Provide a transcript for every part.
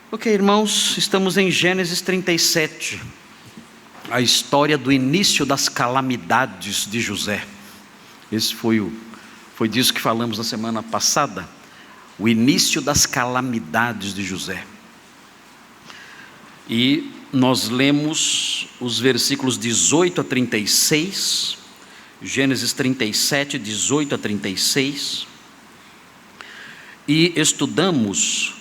Ok, irmãos, estamos em Gênesis 37, a história do início das calamidades de José. Esse foi disso que falamos na semana passada, o início das calamidades de José. E nós lemos os versículos 18 a 36, Gênesis 37, 18 a 36, e estudamos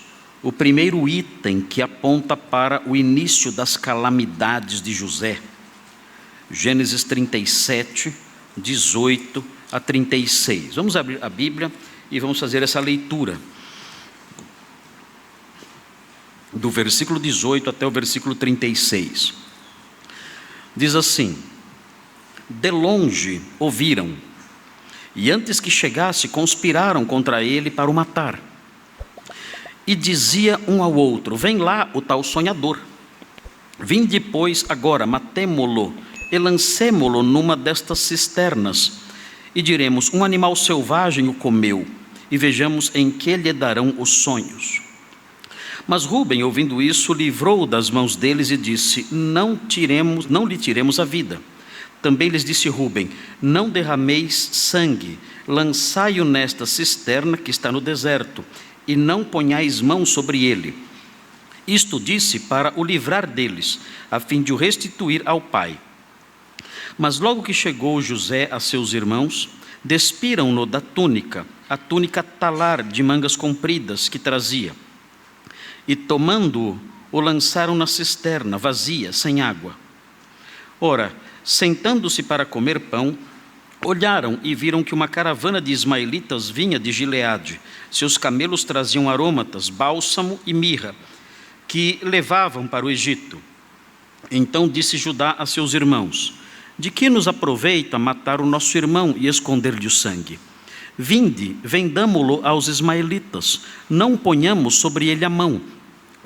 o primeiro item que aponta para o início das calamidades de José. Gênesis 37, 18 a 36. Vamos abrir a Bíblia e vamos fazer essa leitura. Do versículo 18 até o versículo 36. Diz assim: de longe ouviram, e antes que chegasse, conspiraram contra ele para o matar. E dizia um ao outro: vem lá o tal sonhador. Vinde, pois, agora, matemo-lo e lancemo-lo numa destas cisternas, e diremos: um animal selvagem o comeu, e vejamos em que lhe darão os sonhos. Mas Rúben, ouvindo isso, livrou-o das mãos deles e disse: não lhe tiremos a vida. Também lhes disse Rúben: não derrameis sangue, lançai-o nesta cisterna que está no deserto, e não ponhais mão sobre ele. Isto disse para o livrar deles, a fim de o restituir ao pai. Mas logo que chegou José a seus irmãos, despiram-no da túnica, a túnica talar de mangas compridas que trazia, e tomando-o, o lançaram na cisterna, vazia, sem água. Ora, sentando-se para comer pão, olharam e viram que uma caravana de ismaelitas vinha de Gileade. Seus camelos traziam aromatas, bálsamo e mirra, que levavam para o Egito. Então disse Judá a seus irmãos: de que nos aproveita matar o nosso irmão e esconder-lhe o sangue? Vinde, vendamo-lo aos ismaelitas, não ponhamos sobre ele a mão,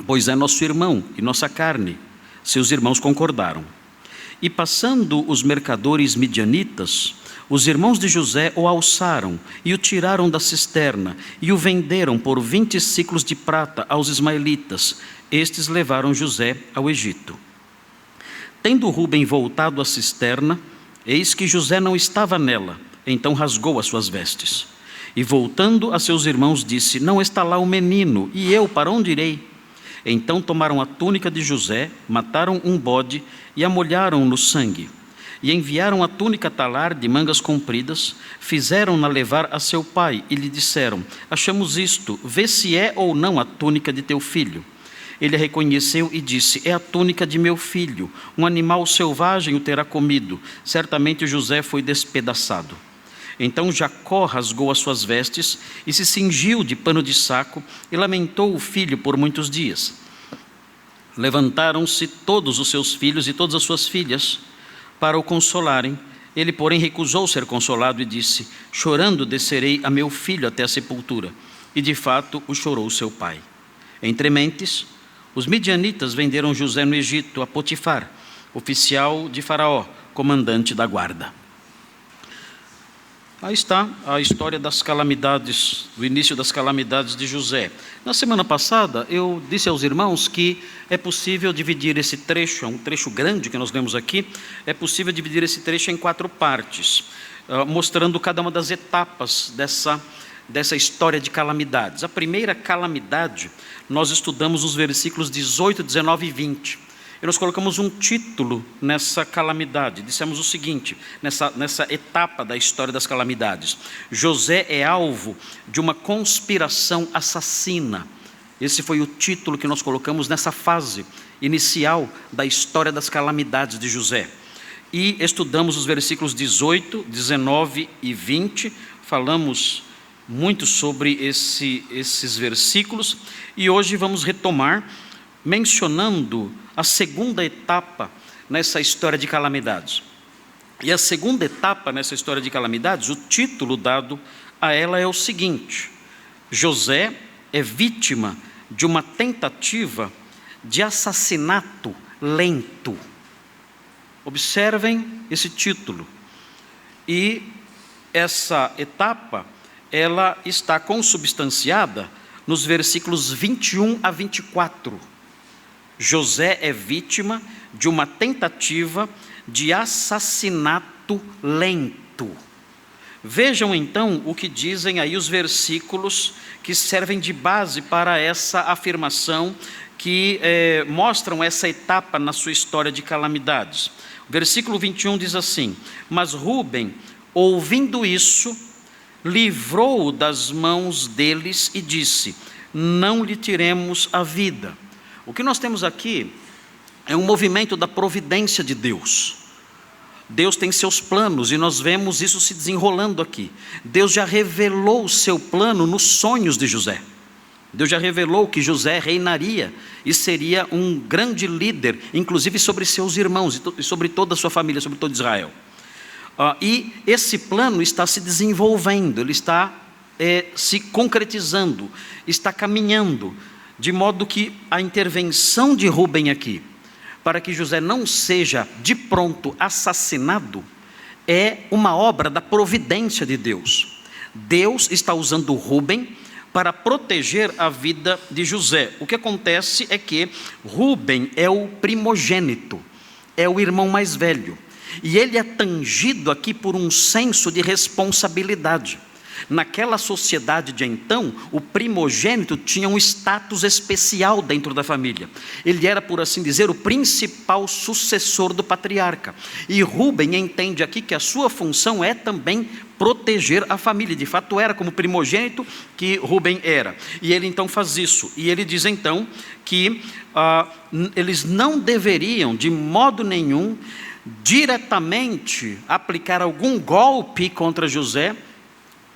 pois é nosso irmão e nossa carne. Seus irmãos concordaram. E passando os mercadores midianitas, os irmãos de José o alçaram e o tiraram da cisterna e o venderam por 20 siclos de prata aos ismaelitas. Estes levaram José ao Egito. Tendo Rúben voltado à cisterna, eis que José não estava nela, então rasgou as suas vestes. E voltando a seus irmãos disse: não está lá o menino, e eu para onde irei? Então tomaram a túnica de José, mataram um bode e a molharam no sangue. E enviaram a túnica talar de mangas compridas, fizeram-na levar a seu pai e lhe disseram: achamos isto, vê se é ou não a túnica de teu filho. Ele a reconheceu e disse: é a túnica de meu filho, um animal selvagem o terá comido, certamente José foi despedaçado. Então Jacó rasgou as suas vestes e se cingiu de pano de saco e lamentou o filho por muitos dias. Levantaram-se todos os seus filhos e todas as suas filhas para o consolarem. Ele, porém, recusou ser consolado e disse: chorando descerei a meu filho até a sepultura. E de fato o chorou seu pai. Entre mentes, os midianitas venderam José no Egito a Potifar, oficial de Faraó, comandante da guarda. Aí está a história das calamidades, do início das calamidades de José. Na semana passada, eu disse aos irmãos que é possível dividir esse trecho, é um trecho grande que nós lemos aqui, é possível dividir esse trecho em 4 partes, mostrando cada uma das etapas dessa história de calamidades. A primeira calamidade, nós estudamos os versículos 18, 19 e 20. E nós colocamos um título nessa calamidade. Dissemos o seguinte, nessa etapa da história das calamidades: José é alvo de uma conspiração assassina. Esse foi o título que nós colocamos nessa fase inicial da história das calamidades de José. E estudamos os versículos 18, 19 e 20. Falamos muito sobre esses versículos. E hoje vamos retomar mencionando a segunda etapa nessa história de calamidades. E a segunda etapa nessa história de calamidades, o título dado a ela é o seguinte: José é vítima de uma tentativa de assassinato lento. Observem esse título. E essa etapa, ela está consubstanciada nos versículos 21 a 24. José é vítima de uma tentativa de assassinato lento. Vejam então o que dizem aí os versículos que servem de base para essa afirmação, que mostram essa etapa na sua história de calamidades. O versículo 21 diz assim: mas Rúben, ouvindo isso, livrou-o das mãos deles e disse: não lhe tiremos a vida. O que nós temos aqui é um movimento da providência de Deus. Deus tem seus planos e nós vemos isso se desenrolando aqui. Deus já revelou o seu plano nos sonhos de José. Deus já revelou que José reinaria e seria um grande líder, inclusive sobre seus irmãos e sobre toda a sua família, sobre todo Israel. E esse plano está se desenvolvendo, ele está se concretizando, está caminhando, de modo que a intervenção de Rúben aqui, para que José não seja de pronto assassinado, é uma obra da providência de Deus. Deus está usando Rúben para proteger a vida de José. O que acontece é que Rúben é o primogênito, é o irmão mais velho, e ele é tangido aqui por um senso de responsabilidade. Naquela sociedade de então, o primogênito tinha um status especial dentro da família. Ele era, por assim dizer, o principal sucessor do patriarca. E Rúben entende aqui que a sua função é também proteger a família. De fato, era como primogênito que Rúben era. E ele então faz isso. E ele diz então que eles não deveriam, de modo nenhum, diretamente aplicar algum golpe contra José,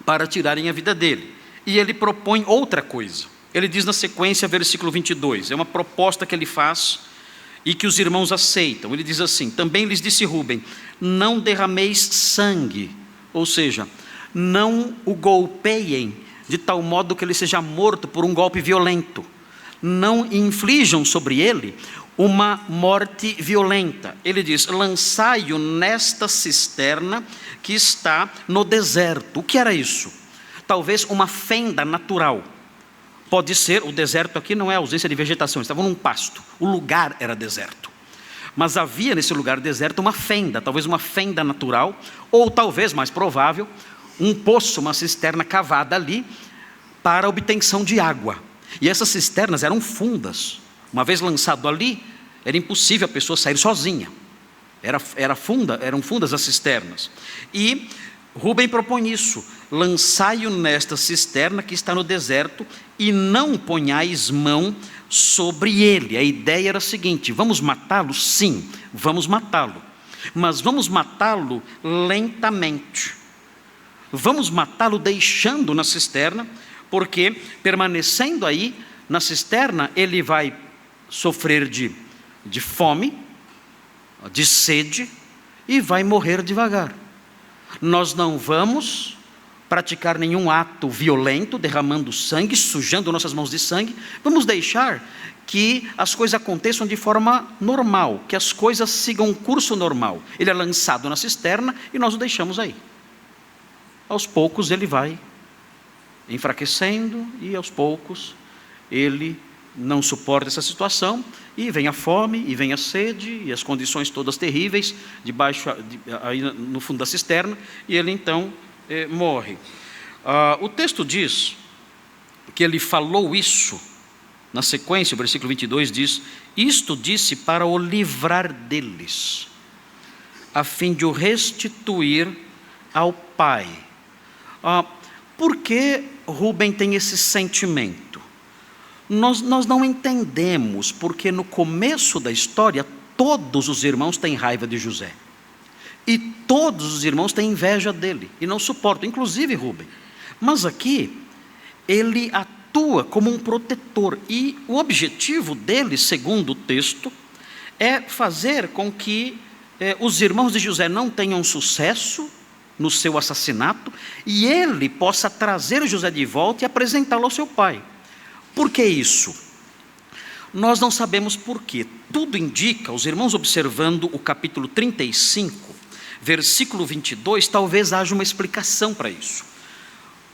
para tirarem a vida dele. E ele propõe outra coisa. Ele diz na sequência, versículo 22, é uma proposta que ele faz e que os irmãos aceitam. Ele diz assim: também lhes disse Rúben, não derrameis sangue, ou seja, não o golpeiem de tal modo que ele seja morto por um golpe violento. Não inflijam sobre ele uma morte violenta. Ele diz: lançai-o nesta cisterna que está no deserto. O que era isso? Talvez uma fenda natural. Pode ser, o deserto aqui não é ausência de vegetação, estavam num pasto, o lugar era deserto. Mas havia nesse lugar deserto uma fenda, talvez uma fenda natural, ou talvez, mais provável, um poço, uma cisterna cavada ali para a obtenção de água. E essas cisternas eram fundas. Uma vez lançado ali, era impossível a pessoa sair sozinha. Eram fundas as cisternas. E Rúben propõe isso: lançai-o nesta cisterna que está no deserto e não ponhais mão sobre ele. A ideia era a seguinte: vamos matá-lo? Sim, vamos matá-lo. Mas vamos matá-lo lentamente. Vamos matá-lo deixando na cisterna, porque permanecendo aí na cisterna, ele vai sofrer de fome, de sede, e vai morrer devagar. Nós não vamos praticar nenhum ato violento, derramando sangue, sujando nossas mãos de sangue. Vamos deixar que as coisas aconteçam de forma normal, que as coisas sigam um curso normal. Ele é lançado na cisterna e nós o deixamos aí. Aos poucos ele vai enfraquecendo e aos poucos ele não suporta essa situação, e vem a fome, e vem a sede, e as condições todas terríveis, aí no fundo da cisterna, e ele então morre. O texto diz que ele falou isso, na sequência, o versículo 22 diz: isto disse para o livrar deles, a fim de o restituir ao pai. Por que Rúben tem esse sentimento? Nós não entendemos, porque no começo da história, todos os irmãos têm raiva de José. E todos os irmãos têm inveja dele, e não suportam, inclusive Rúben. Mas aqui, ele atua como um protetor, e o objetivo dele, segundo o texto, é fazer com que os irmãos de José não tenham sucesso no seu assassinato, e ele possa trazer José de volta e apresentá-lo ao seu pai. Por que isso? Nós não sabemos por quê. Tudo indica, os irmãos observando o capítulo 35, versículo 22, talvez haja uma explicação para isso.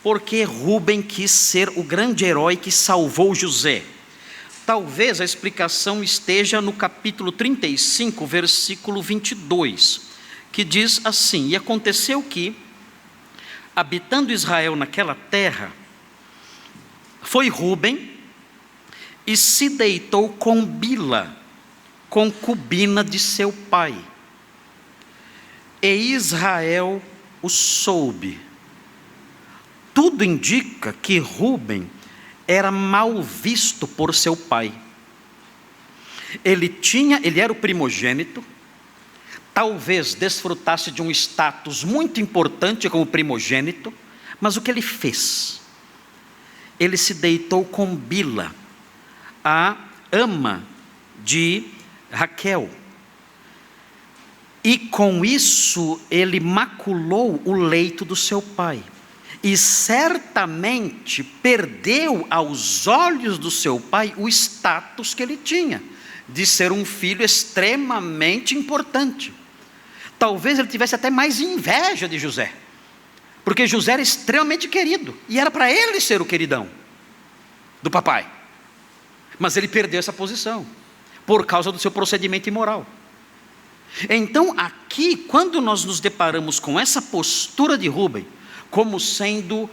porque Rúben quis ser o grande herói que salvou José. Talvez a explicação esteja no capítulo 35, versículo 22, que diz assim: e aconteceu que, habitando Israel naquela terra, foi Rúben e se deitou com Bila, concubina de seu pai. E Israel o soube. Tudo indica que Rúben era mal visto por seu pai. Ele era o primogênito, talvez desfrutasse de um status muito importante como primogênito, mas o que ele fez? Ele se deitou com Bila, a ama de Raquel, e com isso ele maculou o leito do seu pai, e certamente perdeu aos olhos do seu pai o status que ele tinha, de ser um filho extremamente importante. Talvez ele tivesse até mais inveja de José, porque José era extremamente querido, e era para ele ser o queridão do papai, mas ele perdeu essa posição, por causa do seu procedimento imoral. Então aqui, quando nós nos deparamos com essa postura de Rúben, como sendo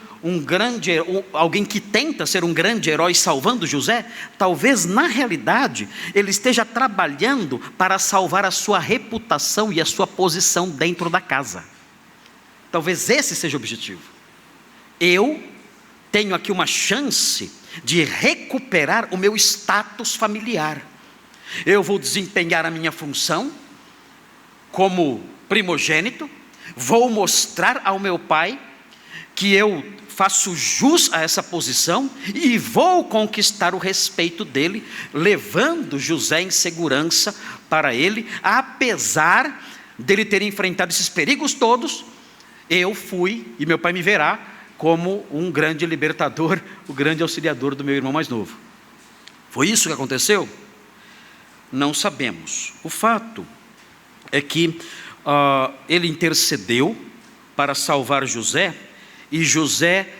alguém que tenta ser um grande herói salvando José, talvez na realidade ele esteja trabalhando para salvar a sua reputação e a sua posição dentro da casa. Talvez esse seja o objetivo. Eu tenho aqui uma chance de recuperar o meu status familiar. Eu vou desempenhar a minha função como primogênito, vou mostrar ao meu pai que eu faço jus a essa posição e vou conquistar o respeito dele, levando José em segurança para ele. Apesar dele ter enfrentado esses perigos todos, eu fui, e meu pai me verá como um grande libertador, o grande auxiliador do meu irmão mais novo. Foi isso que aconteceu? Não sabemos. O fato é que ele intercedeu para salvar José, e José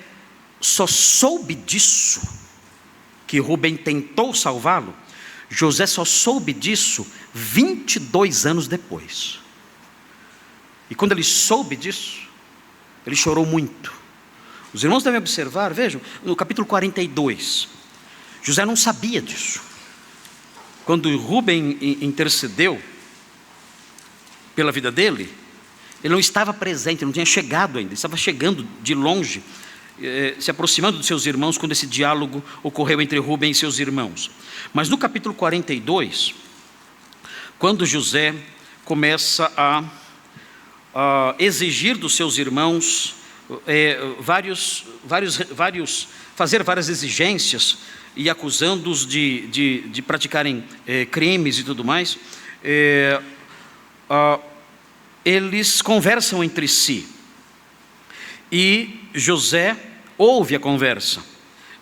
só soube disso, que Rúben tentou salvá-lo. José só soube disso 22 anos depois. E quando ele soube disso, ele chorou muito. Os irmãos devem observar, vejam, no capítulo 42, José não sabia disso. Quando Rúben intercedeu pela vida dele, ele não estava presente, não tinha chegado ainda, estava chegando de longe, se aproximando dos seus irmãos, quando esse diálogo ocorreu entre Rúben e seus irmãos. Mas no capítulo 42, quando José começa a exigir dos seus irmãos fazer várias exigências, e acusando-os de praticarem crimes e tudo mais, eles conversam entre si, e José ouve a conversa.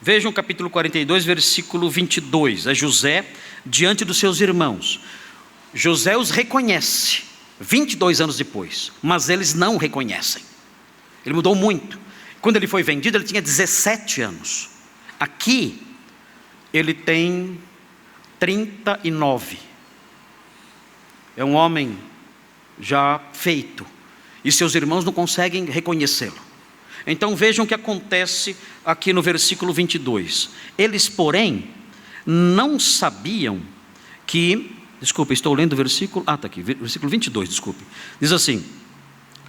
Vejam o capítulo 42, versículo 22, é José diante dos seus irmãos. José os reconhece 22 anos depois, mas eles não o reconhecem. Ele mudou muito. Quando ele foi vendido, ele tinha 17 anos. Aqui, ele tem 39. É um homem já feito, e seus irmãos não conseguem reconhecê-lo. Então vejam o que acontece aqui no versículo 22. Eles, porém, não sabiam que... Desculpa, estou lendo o versículo... está aqui, versículo 22, desculpe. Diz assim: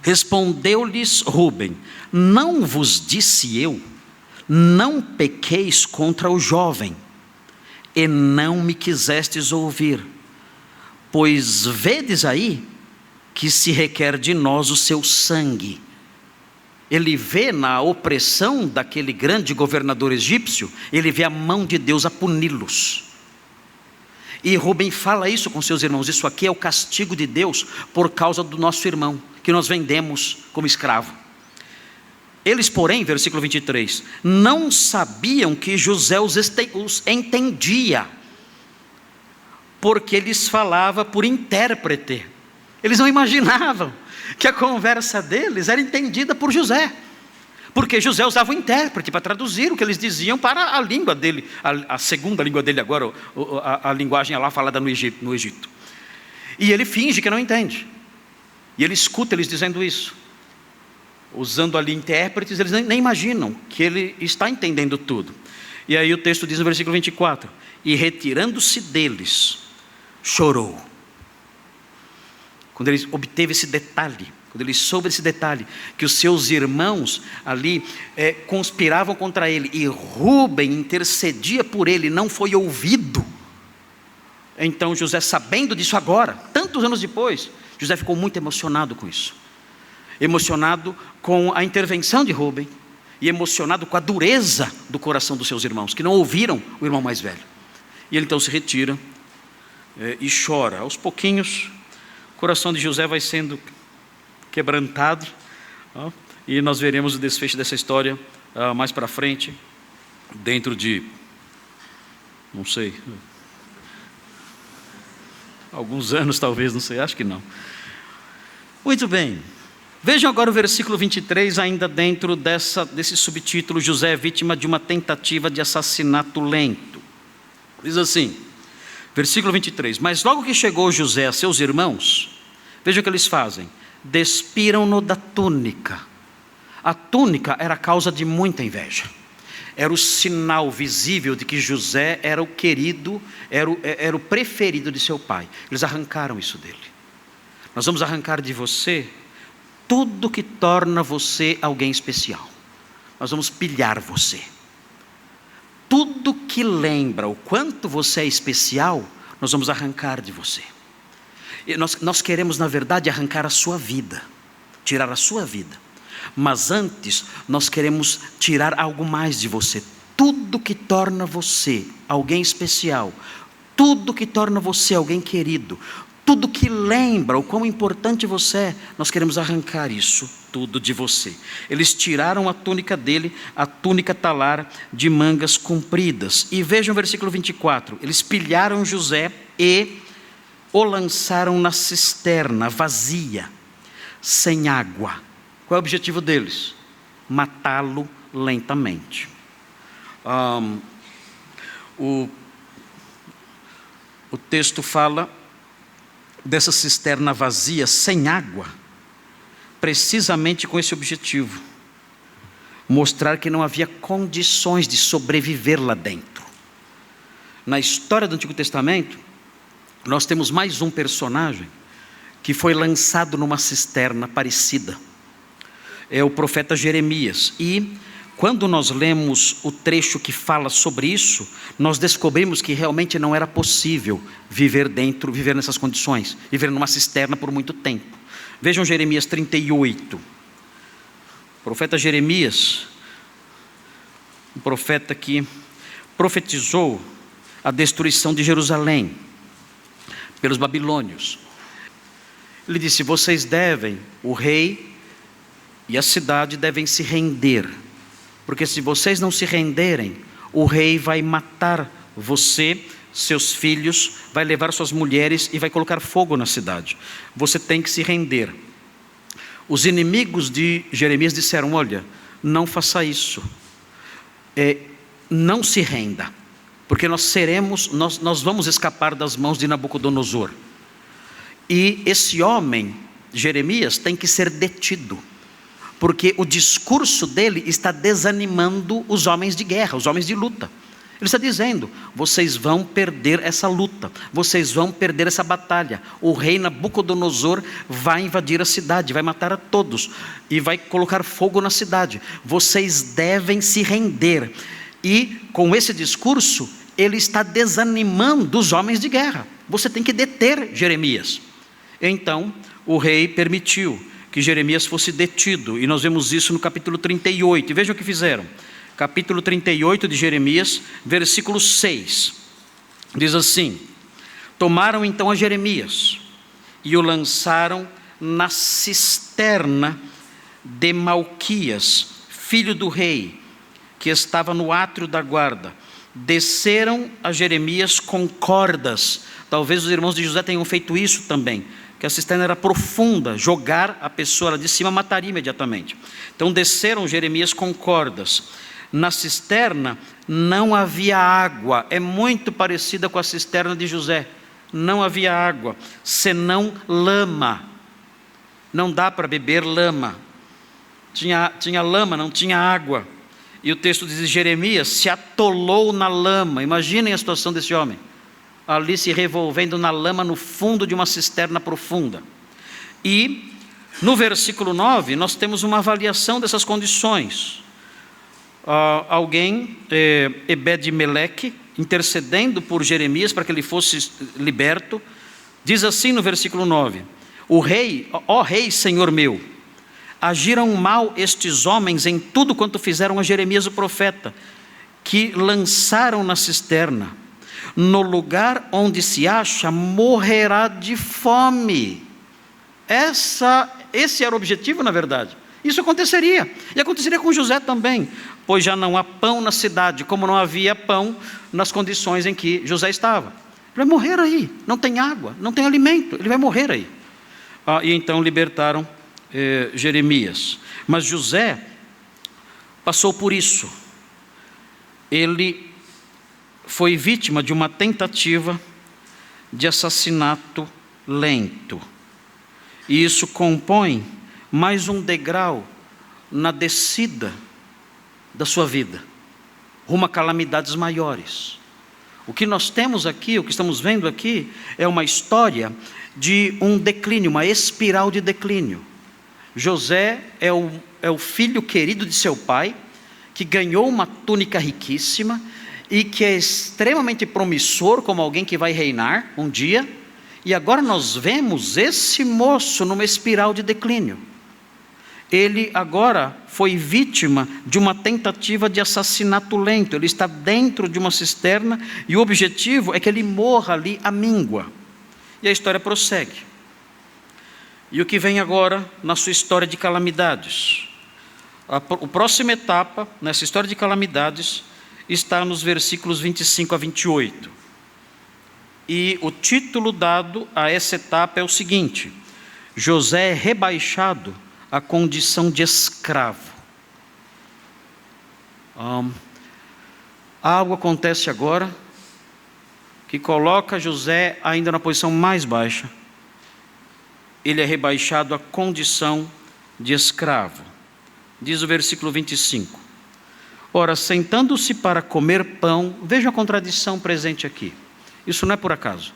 respondeu-lhes Rúben: não vos disse eu, não pequeis contra o jovem, e não me quisestes ouvir, pois vedes aí que se requer de nós o seu sangue. Ele vê na opressão daquele grande governador egípcio, ele vê a mão de Deus a puni-los. E Rúben fala isso com seus irmãos: isso aqui é o castigo de Deus por causa do nosso irmão, que nós vendemos como escravo. Eles, porém, versículo 23, não sabiam que José os entendia, porque eles falava por intérprete. Eles não imaginavam que a conversa deles era entendida por José, Porque José usava o intérprete para traduzir o que eles diziam para a língua dele, a segunda língua dele agora, a linguagem lá falada no Egito. E ele finge que não entende. E ele escuta eles dizendo isso. Usando ali intérpretes, eles nem imaginam que ele está entendendo tudo. E aí o texto diz no versículo 24: e retirando-se deles, chorou. Quando ele obteve esse detalhe, quando ele soube esse detalhe, que os seus irmãos ali conspiravam contra ele, e Rúben intercedia por ele, não foi ouvido. Então José, sabendo disso agora, tantos anos depois, José ficou muito emocionado com isso. Emocionado com a intervenção de Rúben, e emocionado com a dureza do coração dos seus irmãos, que não ouviram o irmão mais velho. E ele então se retira e chora. Aos pouquinhos, o coração de José vai sendo quebrantado, e nós veremos o desfecho dessa história mais para frente, dentro de, não sei, alguns anos talvez, não sei, acho que não. Muito bem, vejam agora o versículo 23, ainda dentro desse subtítulo: José é vítima de uma tentativa de assassinato lento. Diz assim, versículo 23: mas logo que chegou José a seus irmãos, vejam o que eles fazem: despiram-no da túnica. A túnica era a causa de muita inveja, era o sinal visível de que José era o querido, era o preferido de seu pai. Eles arrancaram isso dele. Nós vamos arrancar de você tudo que torna você alguém especial. Nós vamos pilhar você. Tudo que lembra o quanto você é especial, nós vamos arrancar de você. E nós queremos, na verdade, arrancar a sua vida, tirar a sua vida. Mas antes, nós queremos tirar algo mais de você. Tudo que torna você alguém especial, tudo que torna você alguém querido, tudo que lembra o quão importante você é, nós queremos arrancar isso tudo de você. Eles tiraram a túnica dele, a túnica talar de mangas compridas. E vejam o versículo 24: eles pilharam José e o lançaram na cisterna vazia, sem água. Qual é o objetivo deles? Matá-lo lentamente. O texto fala dessa cisterna vazia, sem água, precisamente com esse objetivo: mostrar que não havia condições de sobreviver lá dentro. Na história do Antigo Testamento, nós temos mais um personagem que foi lançado numa cisterna parecida. É o profeta Jeremias. E quando nós lemos o trecho que fala sobre isso, nós descobrimos que realmente não era possível viver nessas condições, viver numa cisterna por muito tempo. Vejam Jeremias 38. O profeta Jeremias, um profeta que profetizou a destruição de Jerusalém pelos babilônios. Ele disse: o rei e a cidade devem se render, porque se vocês não se renderem, o rei vai matar você, seus filhos, vai levar suas mulheres e vai colocar fogo na cidade. Você tem que se render. Os inimigos de Jeremias disseram: olha, não faça isso, não se renda, porque nós vamos escapar das mãos de Nabucodonosor. E esse homem, Jeremias, tem que ser detido, porque o discurso dele está desanimando os homens de guerra, os homens de luta. Ele está dizendo: vocês vão perder essa luta, vocês vão perder essa batalha. O rei Nabucodonosor vai invadir a cidade, vai matar a todos e vai colocar fogo na cidade. Vocês devem se render. E com esse discurso, ele está desanimando os homens de guerra. Você tem que deter Jeremias. Então o rei permitiu que Jeremias fosse detido, e nós vemos isso no capítulo 38, e vejam o que fizeram. Capítulo 38 de Jeremias, versículo 6, diz assim: tomaram então a Jeremias, e o lançaram na cisterna de Malquias, filho do rei, que estava no átrio da guarda. Desceram a Jeremias com cordas. Talvez os irmãos de José tenham feito isso também. que a cisterna era profunda, jogar a pessoa lá de cima mataria imediatamente. Então desceram Jeremias com cordas. Na cisterna não havia água, é muito parecida com a cisterna de José. Não havia água, senão lama. Não dá para beber lama. Tinha lama, não tinha água. E o texto diz: Jeremias se atolou na lama. Imaginem a situação desse homem, ali se revolvendo na lama no fundo de uma cisterna profunda. E no versículo 9 nós temos uma avaliação dessas condições. Alguém, Ebed-Meleque, intercedendo por Jeremias para que ele fosse liberto, diz assim no versículo 9: o rei, ó rei, senhor meu, agiram mal estes homens em tudo quanto fizeram a Jeremias o profeta, que lançaram na cisterna. No lugar onde se acha, morrerá de fome. Esse era o objetivo, na verdade. Isso aconteceria, e aconteceria com José também, pois já não há pão na cidade, como não havia pão nas condições em que José estava. Ele vai morrer aí, não tem água, não tem alimento, ele vai morrer aí. E então libertaram Jeremias. Mas José passou por isso. Ele foi vítima de uma tentativa de assassinato lento. E isso compõe mais um degrau na descida da sua vida, rumo a calamidades maiores. O que nós temos aqui, o que estamos vendo aqui, é uma história de um declínio, uma espiral de declínio. José é o filho querido de seu pai, que ganhou uma túnica riquíssima e que é extremamente promissor como alguém que vai reinar um dia, e agora nós vemos esse moço numa espiral de declínio. Ele agora foi vítima de uma tentativa de assassinato lento. Ele está dentro de uma cisterna e o objetivo é que ele morra ali à míngua. E a história prossegue. E o que vem agora na sua história de calamidades? A próxima etapa nessa história de calamidades está nos versículos 25 a 28. E o título dado a essa etapa é o seguinte: José é rebaixado à condição de escravo. Algo acontece agora que coloca José ainda na posição mais baixa. Ele é rebaixado à condição de escravo. Diz o versículo 25: ora, sentando-se para comer pão, veja a contradição presente aqui. Isso não é por acaso.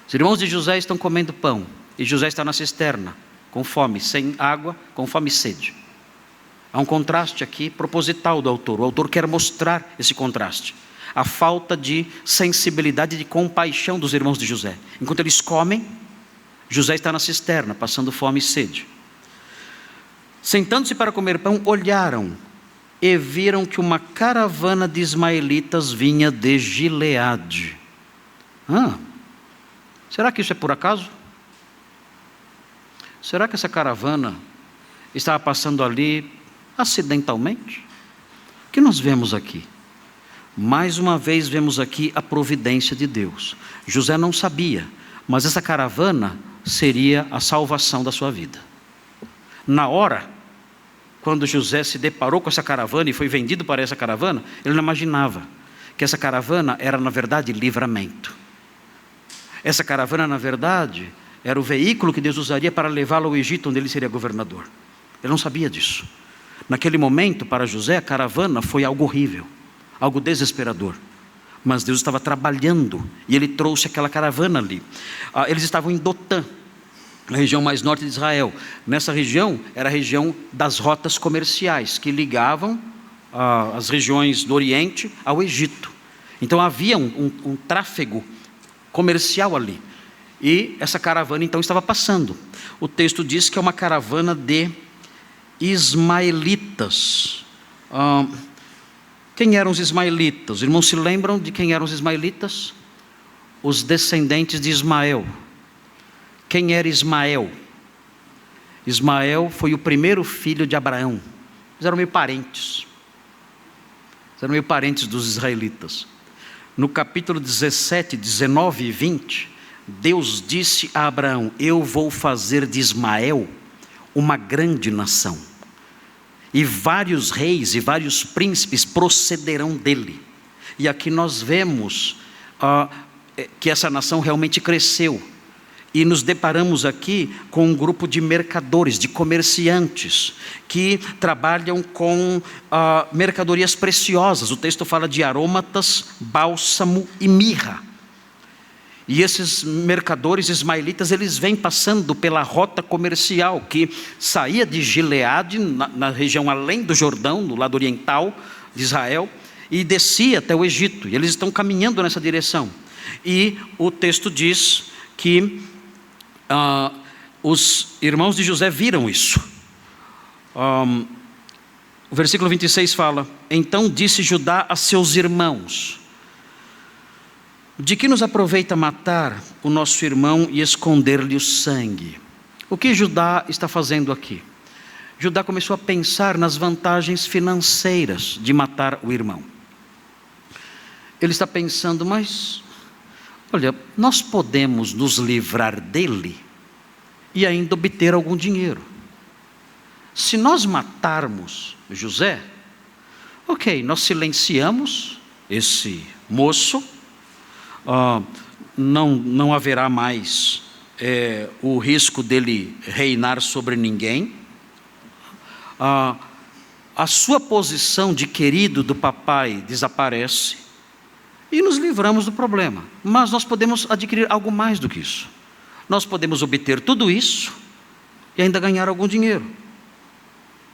Os irmãos de José estão comendo pão, e José está na cisterna, com fome, sem água, com fome e sede. Há um contraste aqui proposital do autor. O autor quer mostrar esse contraste. A falta de sensibilidade, de compaixão dos irmãos de José. Enquanto eles comem, José está na cisterna, passando fome e sede. Sentando-se para comer pão, olharam e viram que uma caravana de ismaelitas vinha de Gileade. Será que isso é por acaso? Será que essa caravana estava passando ali acidentalmente? O que nós vemos aqui? Mais uma vez vemos aqui a providência de Deus. José não sabia, mas essa caravana seria a salvação da sua vida. Na hora, quando José se deparou com essa caravana e foi vendido para essa caravana, ele não imaginava que essa caravana era, na verdade, livramento. Essa caravana, na verdade, era o veículo que Deus usaria para levá-lo ao Egito, onde ele seria governador. Ele não sabia disso. Naquele momento, para José, a caravana foi algo horrível, algo desesperador. Mas Deus estava trabalhando e ele trouxe aquela caravana ali. Eles estavam em Dotã, na região mais norte de Israel. Nessa região, era a região das rotas comerciais, que ligavam as regiões do Oriente ao Egito. Então havia um tráfego comercial ali. E essa caravana então estava passando. O texto diz que é uma caravana de ismaelitas. Quem eram os ismaelitas? Os irmãos se lembram de quem eram os ismaelitas? Os descendentes de Ismael. Quem era Ismael? Ismael foi o primeiro filho de Abraão. Eles eram meio parentes. Eles eram meio parentes dos israelitas. No capítulo 17, 19 e 20, Deus disse a Abraão: eu vou fazer de Ismael uma grande nação, e vários reis e vários príncipes procederão dele. E aqui nós vemos que essa nação realmente cresceu. E nos deparamos aqui com um grupo de mercadores, de comerciantes, que trabalham com mercadorias preciosas. O texto fala de aromatas, bálsamo e mirra. E esses mercadores ismaelitas, eles vêm passando pela rota comercial que saía de Gileade, na região além do Jordão, no lado oriental de Israel, e descia até o Egito. E eles estão caminhando nessa direção. E o texto diz que os irmãos de José viram isso. O versículo 26 fala: então disse Judá a seus irmãos: de que nos aproveita matar o nosso irmão e esconder-lhe o sangue? O que Judá está fazendo aqui? Judá começou a pensar nas vantagens financeiras de matar o irmão. Ele está pensando: mas, olha, nós podemos nos livrar dele e ainda obter algum dinheiro. Se nós matarmos José, ok, nós silenciamos esse moço, não haverá mais o risco dele reinar sobre ninguém. A sua posição de querido do papai desaparece e nos livramos do problema. Mas nós podemos adquirir algo mais do que isso. Nós podemos obter tudo isso e ainda ganhar algum dinheiro.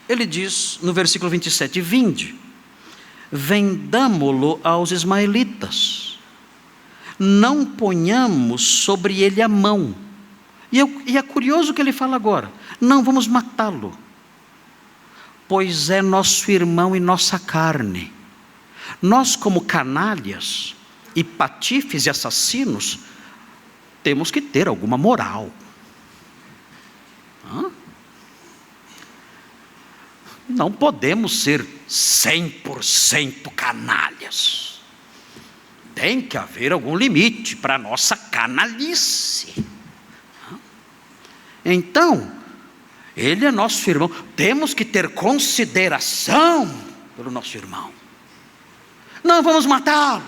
Ele diz no versículo 27, vinde, vendamo-lo aos ismaelitas, não ponhamos sobre ele a mão. E é curioso o que ele fala agora: não vamos matá-lo, pois é nosso irmão e nossa carne. Nós, como canalhas e patifes e assassinos, temos que ter alguma moral. Não podemos ser 100% canalhas. Tem que haver algum limite para a nossa canalice. Então, ele é nosso irmão, temos que ter consideração pelo nosso irmão. Não vamos matá-lo,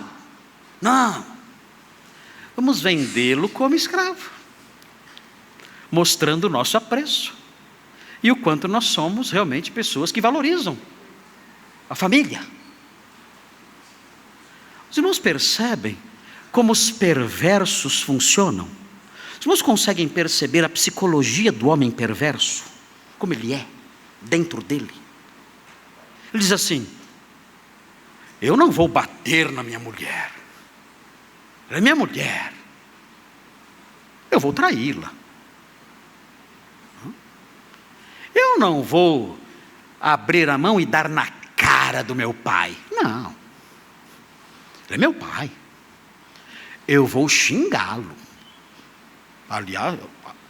não. Vamos vendê-lo como escravo, mostrando o nosso apreço e o quanto nós somos realmente pessoas que valorizam a família. Os irmãos percebem como os perversos funcionam? Os irmãos conseguem perceber a psicologia do homem perverso? Como ele é, dentro dele? Ele diz assim: eu não vou bater na minha mulher. Ela é minha mulher. Eu vou traí-la. Eu não vou abrir a mão e dar na cara do meu pai. Não. Ele é meu pai. Eu vou xingá-lo. Aliás,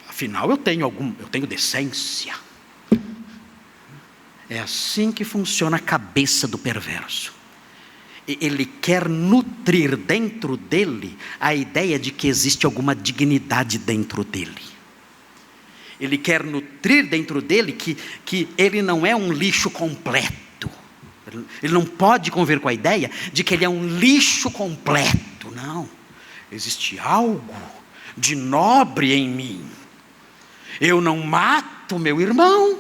afinal eu tenho decência. É assim que funciona a cabeça do perverso. Ele quer nutrir dentro dele a ideia de que existe alguma dignidade dentro dele. Ele quer nutrir dentro dele que ele não é um lixo completo. Ele não pode conviver com a ideia de que ele é um lixo completo. Não. Existe algo de nobre em mim. Eu não mato meu irmão.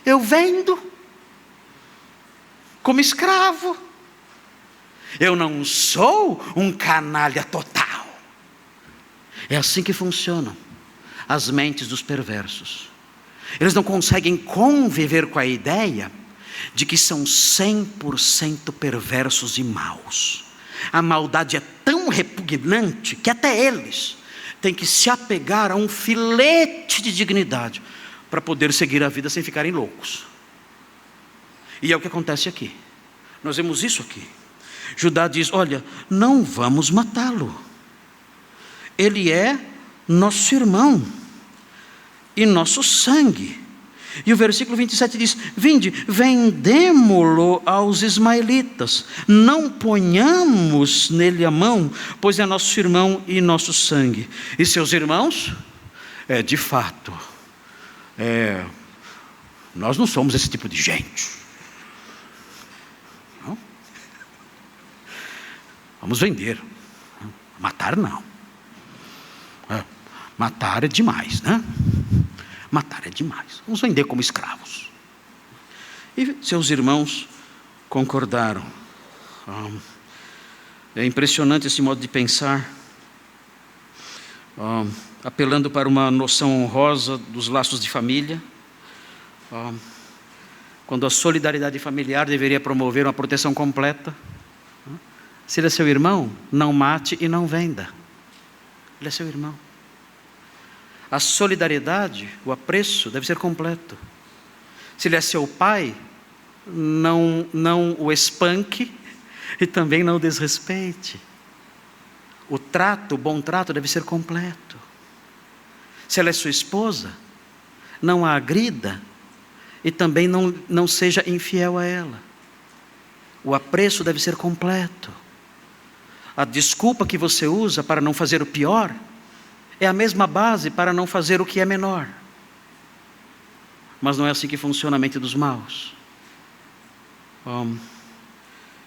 Eu vendo como escravo. Eu não sou um canalha total. É assim que funcionam as mentes dos perversos. Eles não conseguem conviver com a ideia de que são 100% perversos e maus. A maldade é tão repugnante que até eles têm que se apegar a um filete de dignidade para poder seguir a vida sem ficarem loucos. E é o que acontece aqui. Nós vemos isso aqui. Judá diz: olha, não vamos matá-lo. Ele é nosso irmão e nosso sangue. E o versículo 27 diz: vinde, vendemo-lo aos ismaelitas, não ponhamos nele a mão, pois é nosso irmão e nosso sangue. E seus irmãos? De fato, nós não somos esse tipo de gente. Não? Vamos vender. Matar não. Matar é demais, né? Matar é demais. Vamos vender como escravos. E seus irmãos concordaram. É impressionante esse modo de pensar, apelando para uma noção honrosa dos laços de família, quando a solidariedade familiar deveria promover uma proteção completa. Se ele é seu irmão, não mate e não venda. Ele é seu irmão. A solidariedade, o apreço deve ser completo. Se ele é seu pai, não o espanque e também não o desrespeite. O bom trato deve ser completo. Se ela é sua esposa, não a agrida e também não seja infiel a ela. O apreço deve ser completo. A desculpa que você usa para não fazer o pior é a mesma base para não fazer o que é menor. Mas não é assim que funciona a mente dos maus.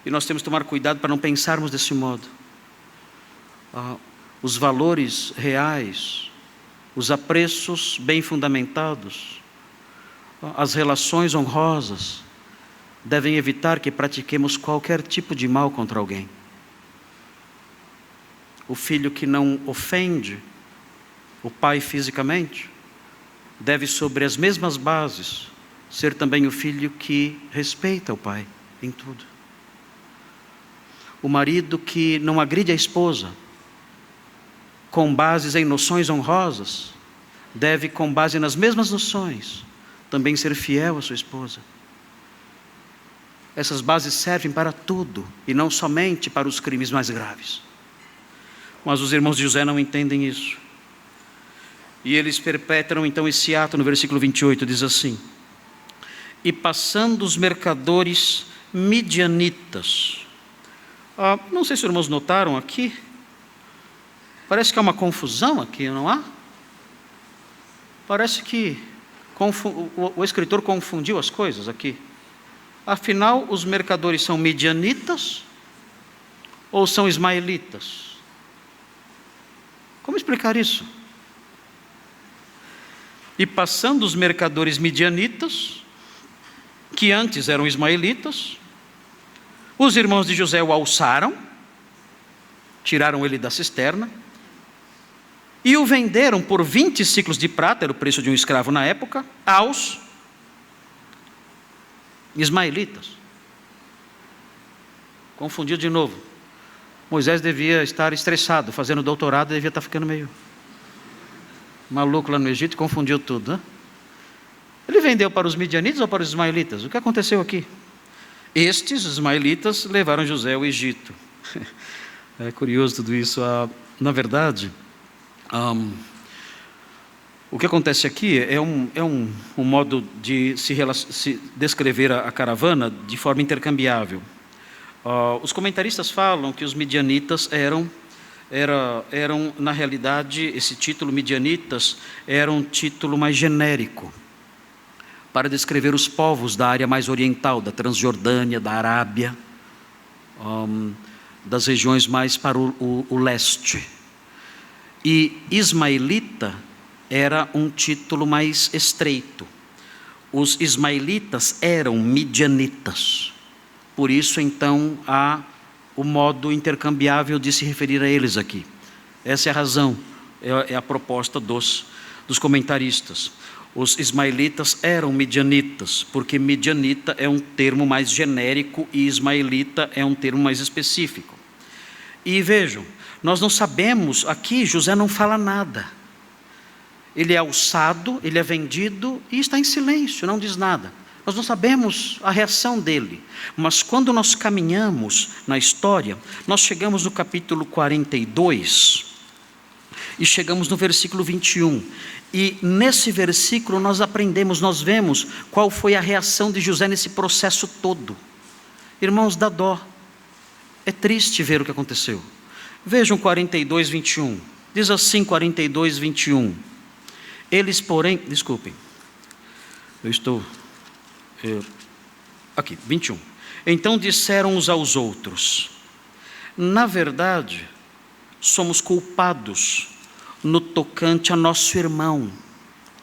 E nós temos que tomar cuidado para não pensarmos desse modo. Os valores reais, os apreços bem fundamentados, as relações honrosas, devem evitar que pratiquemos qualquer tipo de mal contra alguém. O filho que não ofende o pai fisicamente deve, sobre as mesmas bases, ser também o filho que respeita o pai em tudo. O marido que não agride a esposa, com bases em noções honrosas, deve, com base nas mesmas noções, também ser fiel à sua esposa. Essas bases servem para tudo, e não somente para os crimes mais graves. Mas os irmãos de José não entendem isso. E eles perpetram então esse ato no versículo 28, diz assim: e passando os mercadores midianitas. Não sei se os irmãos notaram aqui, parece que há uma confusão aqui, não há? Parece que o escritor confundiu as coisas aqui. Afinal, os mercadores são midianitas ou são ismaelitas? Como explicar isso? E passando os mercadores midianitas, que antes eram ismaelitas, os irmãos de José o alçaram, tiraram ele da cisterna, e o venderam por 20 siclos de prata, era o preço de um escravo na época, aos ismaelitas. Confundiu de novo. Moisés devia estar estressado, fazendo doutorado, devia estar ficando meio maluco lá no Egito e confundiu tudo, né? Ele vendeu para os midianitas ou para os ismaelitas? O que aconteceu aqui? Estes, os ismaelitas, levaram José ao Egito. É curioso tudo isso. Na verdade, o que acontece aqui é um modo de se descrever a caravana de forma intercambiável. Os comentaristas falam que os midianitas eram, na realidade, esse título midianitas era um título mais genérico para descrever os povos da área mais oriental, da Transjordânia, da Arábia, das regiões mais para o leste. E ismaelita era um título mais estreito. Os ismaelitas eram midianitas. Por isso, então, há o modo intercambiável de se referir a eles aqui. Essa é a razão, é a proposta dos comentaristas. Os ismaelitas eram midianitas, porque midianita é um termo mais genérico e ismaelita é um termo mais específico. E vejam, nós não sabemos, aqui José não fala nada. Ele é alçado, ele é vendido e está em silêncio, não diz nada. Nós não sabemos a reação dele, mas quando nós caminhamos na história, nós chegamos no capítulo 42, e chegamos no versículo 21. E nesse versículo nós aprendemos, nós vemos qual foi a reação de José nesse processo todo. Irmãos, dá dó. É triste ver o que aconteceu. Vejam 42, 21. Diz assim, 42, 21. Eles, porém, desculpem. Aqui, 21. Então disseram uns aos outros: na verdade, somos culpados no tocante a nosso irmão.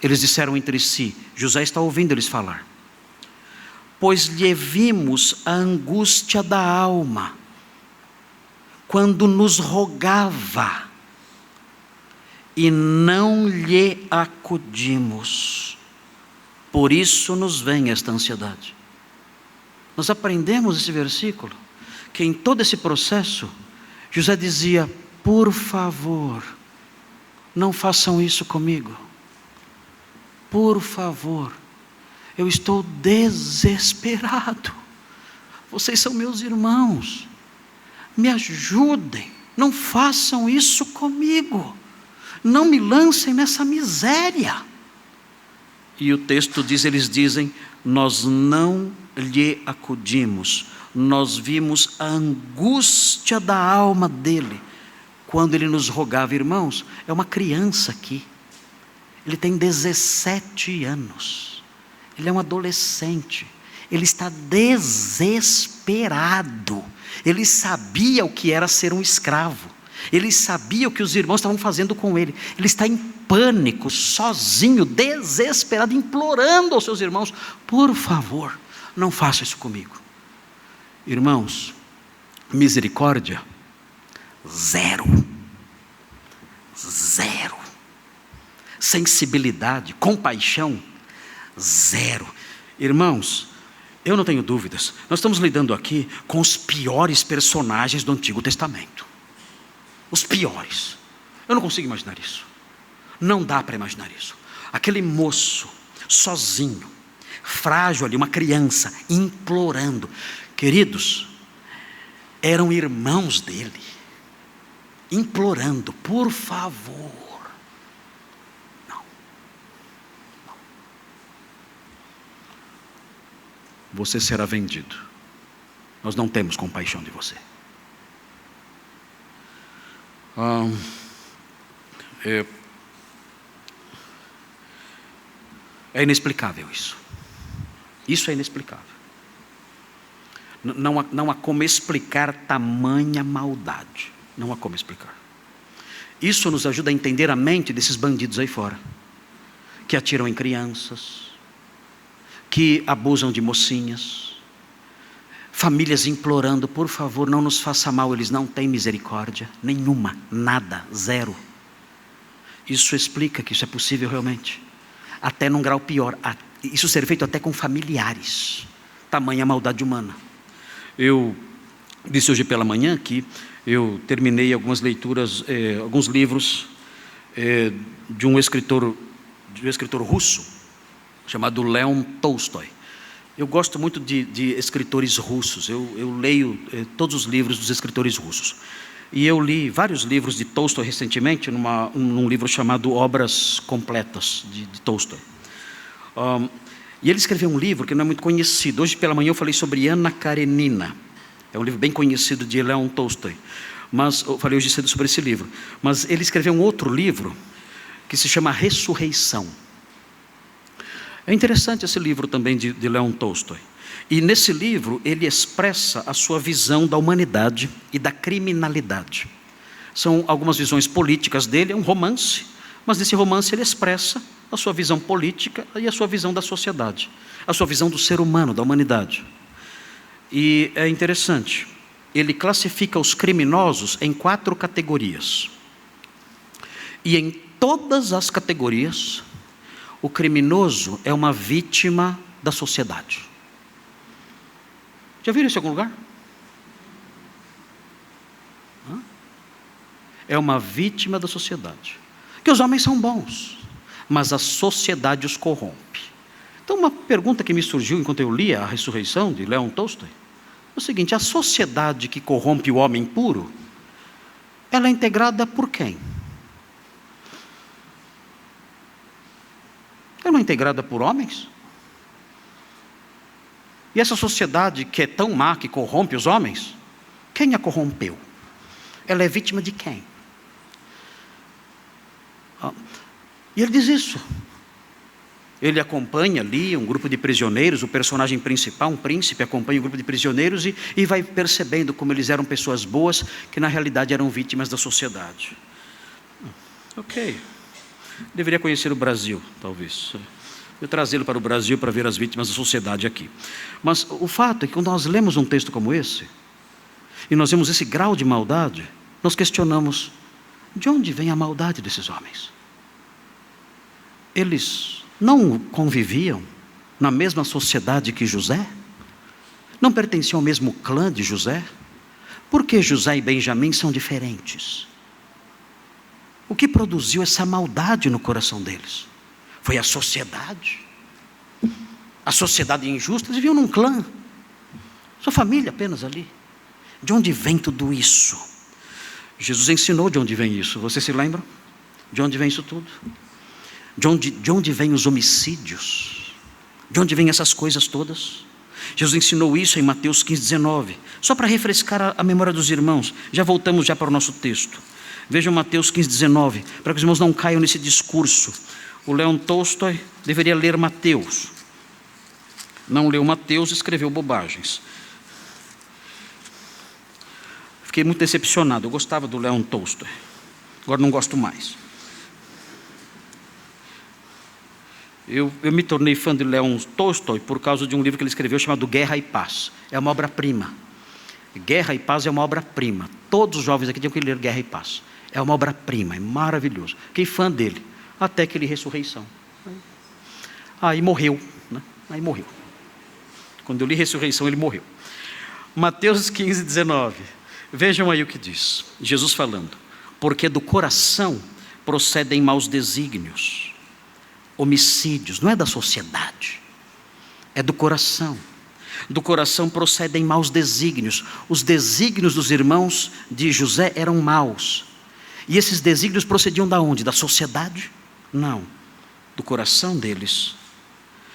Eles disseram entre si, José está ouvindo eles falar. Pois lhe vimos a angústia da alma, quando nos rogava, e não lhe acudimos. Por isso nos vem esta ansiedade. Nós aprendemos esse versículo, que em todo esse processo, José dizia: por favor, não façam isso comigo. Por favor, eu estou desesperado. Vocês são meus irmãos. Me ajudem. Não façam isso comigo. Não me lancem nessa miséria. E o texto diz, eles dizem: nós não lhe acudimos. Nós vimos a angústia da alma dele quando ele nos rogava. Irmãos, é uma criança aqui. Ele tem 17 anos. Ele é um adolescente. Ele está desesperado. Ele sabia o que era ser um escravo. Ele sabia o que os irmãos estavam fazendo com ele. Ele está em pânico, sozinho, desesperado, implorando aos seus irmãos: por favor, não faça isso comigo. Irmãos, misericórdia, zero. Zero. Sensibilidade, compaixão, zero. Irmãos, eu não tenho dúvidas, nós estamos lidando aqui com os piores personagens do Antigo Testamento. Os piores. Eu não consigo imaginar isso. Não dá para imaginar isso. Aquele moço, sozinho, frágil ali, uma criança, implorando. Queridos, eram irmãos dele, implorando: por favor. Não. Você será vendido. Nós não temos compaixão de você. É inexplicável isso. Isso é inexplicável. Não há como explicar tamanha maldade. Não há como explicar. Isso nos ajuda a entender a mente desses bandidos aí fora, que atiram em crianças, que abusam de mocinhas, famílias implorando: por favor, não nos faça mal. Eles não têm misericórdia nenhuma, nada, zero. Isso explica que isso é possível realmente, até num grau pior, isso ser feito até com familiares, tamanha maldade humana. Eu disse hoje pela manhã que eu terminei algumas leituras, alguns livros de um escritor russo, chamado Leon Tolstói. Eu gosto muito de escritores russos. Eu leio todos os livros dos escritores russos. E eu li vários livros de Tolstói recentemente, num livro chamado Obras Completas, de Tolstói. E ele escreveu um livro que não é muito conhecido. Hoje pela manhã eu falei sobre Anna Karenina. É um livro bem conhecido de Leon Tolstói. Mas eu falei hoje cedo sobre esse livro. Mas ele escreveu um outro livro que se chama Ressurreição. É interessante esse livro também de Leon Tolstói. E nesse livro ele expressa a sua visão da humanidade e da criminalidade. São algumas visões políticas dele, é um romance, mas nesse romance ele expressa a sua visão política e a sua visão da sociedade, a sua visão do ser humano, da humanidade. E é interessante, ele classifica os criminosos em 4 categorias. E em todas as categorias, o criminoso é uma vítima da sociedade. Já viram isso em algum lugar? É uma vítima da sociedade. Que os homens são bons, mas a sociedade os corrompe. Então, uma pergunta que me surgiu enquanto eu lia A Ressurreição, de Leon Tolstói, é o seguinte: a sociedade que corrompe o homem puro, ela é integrada por quem? integrada por homens. E essa sociedade que é tão má, que corrompe os homens, quem a corrompeu? Ela é vítima de quem? E ele diz isso. Ele acompanha ali um grupo de prisioneiros, o personagem principal, um príncipe, acompanha um grupo de prisioneiros e vai percebendo como eles eram pessoas boas, que na realidade eram vítimas da sociedade. Ok. Deveria conhecer o Brasil, talvez. Eu trazê-lo para o Brasil para ver as vítimas da sociedade aqui. Mas o fato é que quando nós lemos um texto como esse, e nós vemos esse grau de maldade, nós questionamos, de onde vem a maldade desses homens? Eles não conviviam na mesma sociedade que José? Não pertenciam ao mesmo clã de José? Por que José e Benjamim são diferentes? O que produziu essa maldade no coração deles? Foi a sociedade. A sociedade injusta, eles viviam num clã. Sua família apenas ali. De onde vem tudo isso? Jesus ensinou de onde vem isso. Vocês se lembram? De onde vem isso tudo? De onde vêm os homicídios? De onde vêm essas coisas todas? Jesus ensinou isso em Mateus 15:19. Só para refrescar a memória dos irmãos. Já voltamos para o nosso texto. Vejam Mateus 15:19, para que os irmãos não caiam nesse discurso. O Leon Tolstói deveria ler Mateus. Não leu Mateus e escreveu bobagens. Fiquei muito decepcionado. Eu gostava do Leon Tolstói. Agora não gosto mais. Eu me tornei fã de Leon Tolstói por causa de um livro que ele escreveu chamado Guerra e Paz. É uma obra-prima. Guerra e Paz é uma obra-prima. Todos os jovens aqui tinham que ler Guerra e Paz. É uma obra-prima, é maravilhoso. Fiquei fã dele, até que ele ressurreição. Aí morreu, né? Aí morreu. Quando eu li Ressurreição, ele morreu. Mateus 15:19. Vejam aí o que diz. Jesus falando. Porque do coração procedem maus desígnios, homicídios, não é da sociedade, é do coração. Do coração procedem maus desígnios. Os desígnios dos irmãos de José eram maus. E esses desígnios procediam da onde? Da sociedade? Não, do coração deles.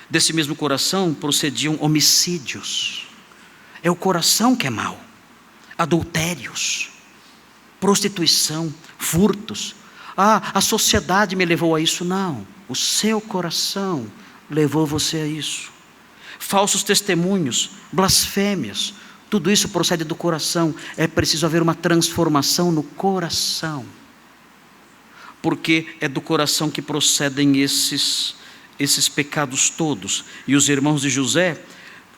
Desse mesmo coração procediam homicídios. É o coração que é mau. Adultérios, prostituição, furtos. A sociedade me levou a isso. Não, o seu coração levou você a isso. Falsos testemunhos, blasfêmias, tudo isso procede do coração. É preciso haver uma transformação no coração, porque é do coração que procedem esses pecados todos. E os irmãos de José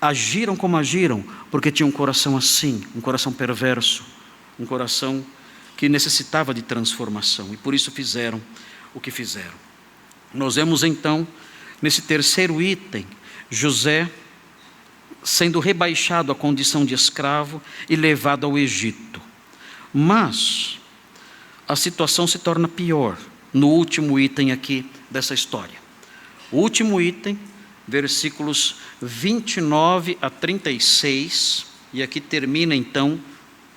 agiram como agiram, porque tinham um coração assim, um coração perverso, um coração que necessitava de transformação, e por isso fizeram o que fizeram. Nós vemos então, nesse terceiro item, José sendo rebaixado à condição de escravo e levado ao Egito. Mas a situação se torna pior no último item aqui dessa história. O último item, versículos 29 a 36, e aqui termina então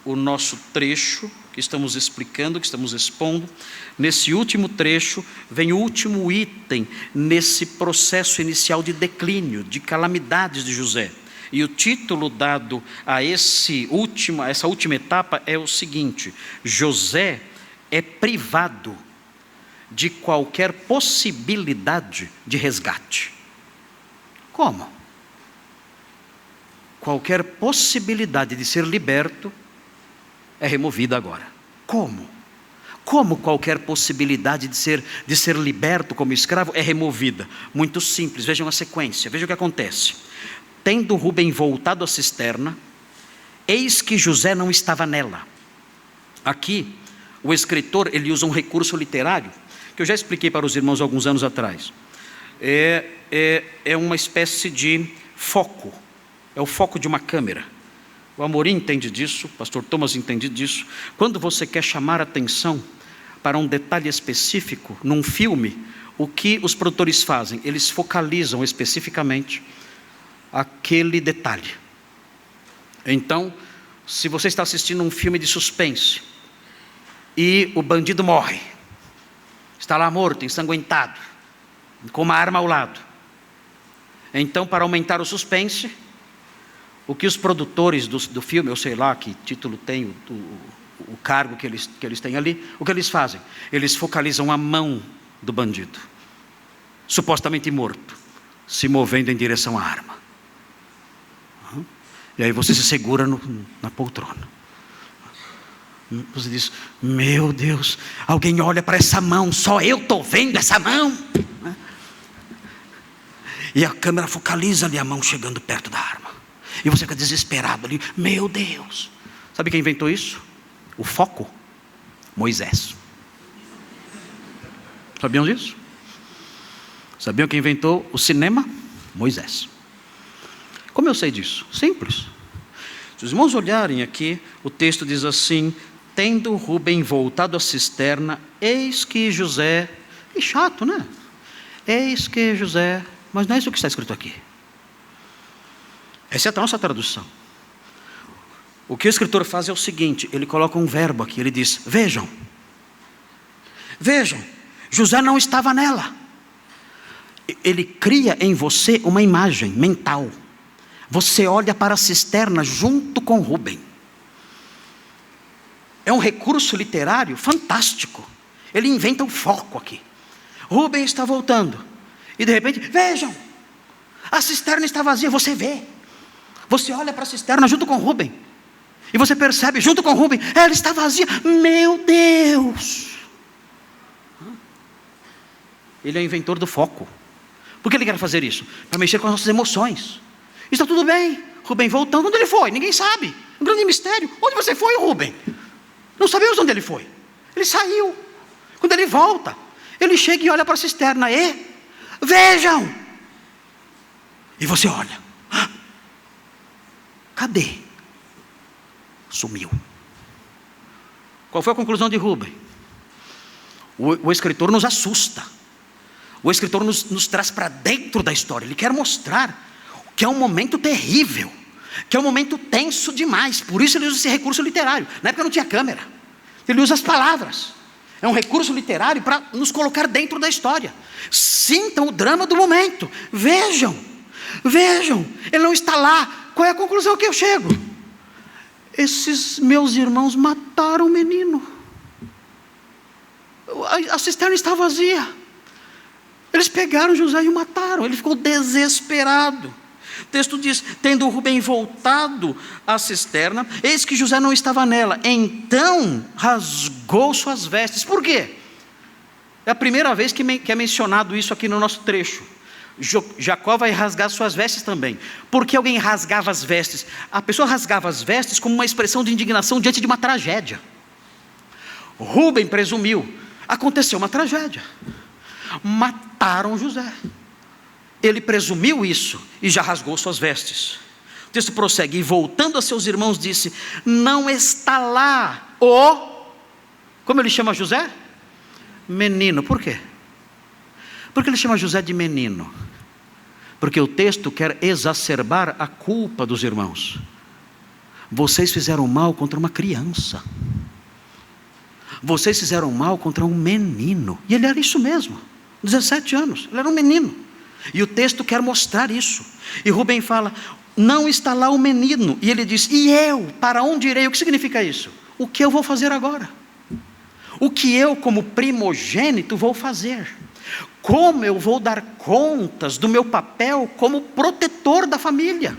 o nosso trecho que estamos explicando, que estamos expondo. Nesse último trecho vem o último item nesse processo inicial de declínio, de calamidades de José. E o título dado a essa última etapa é o seguinte: José é privado de qualquer possibilidade de resgate. Como? Qualquer possibilidade de ser liberto é removida agora. Como? Como qualquer possibilidade de ser liberto como escravo é removida? Muito simples, vejam a sequência, vejam o que acontece. Tendo Rúben voltado à cisterna, eis que José não estava nela. Aqui, o escritor, ele usa um recurso literário, que eu já expliquei para os irmãos alguns anos atrás. É uma espécie de foco, é o foco de uma câmera. O Amorim entende disso, o pastor Thomas entende disso. Quando você quer chamar a atenção para um detalhe específico num filme, o que os produtores fazem? Eles focalizam especificamente aquele detalhe. Então, se você está assistindo um filme de suspense e o bandido morre, está lá morto, ensanguentado, com uma arma ao lado. Então, para aumentar o suspense, o que os produtores do filme, eu sei lá que título tem o cargo que eles têm ali, o que eles fazem? Eles focalizam a mão do bandido, supostamente morto, se movendo em direção à arma. E aí você se segura na poltrona. Você diz: meu Deus, alguém olha para essa mão, só eu estou vendo essa mão. E a câmera focaliza ali a mão chegando perto da arma. E você fica desesperado ali, meu Deus. Sabe quem inventou isso? O foco? Moisés. Sabiam disso? Sabiam quem inventou o cinema? Moisés. Como eu sei disso? Simples. Se os irmãos olharem aqui, o texto diz assim: tendo Rubem voltado à cisterna, eis que José... Que chato, né? Eis que José... Mas não é isso que está escrito aqui. Essa é a nossa tradução. O que o escritor faz é o seguinte: ele coloca um verbo aqui, ele diz: vejam, José não estava nela. Ele cria em você uma imagem mental. Você olha para a cisterna junto com Rubem. É um recurso literário fantástico. Ele inventa um foco aqui. Rubem está voltando. E de repente, vejam, a cisterna está vazia. Você vê. Você olha para a cisterna junto com Rubem. E você percebe, junto com Rubem, ela está vazia. Meu Deus! Ele é o inventor do foco. Por que ele quer fazer isso? Para mexer com as nossas emoções. Está tudo bem. Rubem voltando. Onde ele foi? Ninguém sabe. Um grande mistério. Onde você foi, Rubem? Não sabemos onde ele foi. Ele saiu. Quando ele volta, ele chega e olha para a cisterna. E vejam! E você olha. Cadê? Sumiu. Qual foi a conclusão de Rubem? O escritor nos assusta. O escritor nos traz para dentro da história. Ele quer mostrar que é um momento terrível, que é um momento tenso demais. Por isso ele usa esse recurso literário. Na época não tinha câmera. Ele usa as palavras. É um recurso literário para nos colocar dentro da história. Sintam o drama do momento. Vejam, ele não está lá. Qual é a conclusão que eu chego? Esses meus irmãos mataram o menino. A cisterna está vazia. Eles pegaram José e o mataram. Ele ficou desesperado. O texto diz: tendo Rubem voltado à cisterna, eis que José não estava nela. Então rasgou suas vestes. Por quê? É a primeira vez que é mencionado isso aqui no nosso trecho. Jacó vai rasgar suas vestes também. Por que alguém rasgava as vestes? A pessoa rasgava as vestes como uma expressão de indignação diante de uma tragédia. Rubem presumiu: aconteceu uma tragédia, mataram José. Ele presumiu isso e já rasgou suas vestes. O texto prossegue: e voltando a seus irmãos disse: não está lá como ele chama José? Menino. Por quê? Por que ele chama José de menino? Porque o texto quer exacerbar a culpa dos irmãos. Vocês fizeram mal contra uma criança. Vocês fizeram mal contra um menino. E ele era isso mesmo, 17 anos, ele era um menino. E o texto quer mostrar isso. E Rubem fala: não está lá o menino. E ele diz: e eu, para onde irei? O que significa isso? O que eu vou fazer agora? O que eu, como primogênito, vou fazer? Como eu vou dar contas do meu papel como protetor da família?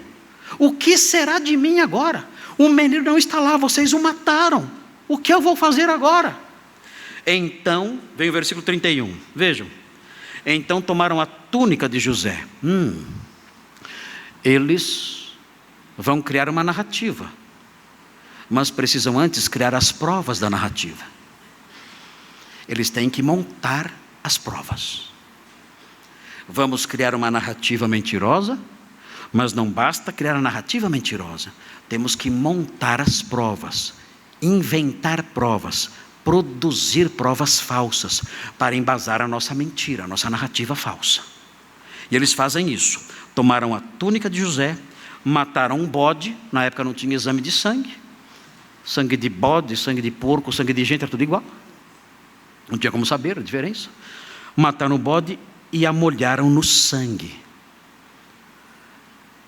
O que será de mim agora? O menino não está lá, vocês o mataram. O que eu vou fazer agora? Então, vem o versículo 31, vejam. Então tomaram a túnica de José. Eles vão criar uma narrativa, mas precisam antes criar as provas da narrativa. Eles têm que montar as provas. Vamos criar uma narrativa mentirosa, mas não basta criar a narrativa mentirosa. Temos que montar as provas, inventar provas, produzir provas falsas para embasar a nossa mentira, a nossa narrativa falsa. E eles fazem isso. Tomaram a túnica de José, mataram um bode. Na época não tinha exame de sangue. Sangue de bode, sangue de porco, sangue de gente, era tudo igual. Não tinha como saber a diferença. Mataram o bode e a molharam no sangue.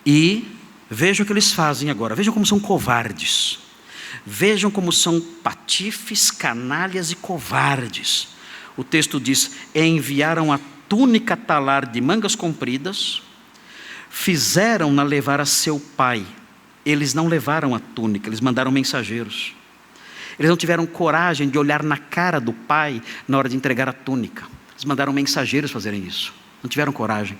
E vejam o que eles fazem agora. Vejam como são covardes. Vejam como são patifes, canalhas e covardes. O texto diz: enviaram a túnica talar de mangas compridas, fizeram-na levar a seu pai. Eles não levaram a túnica, eles mandaram mensageiros. Eles não tiveram coragem de olhar na cara do pai na hora de entregar a túnica. Eles mandaram mensageiros fazerem isso. Não tiveram coragem.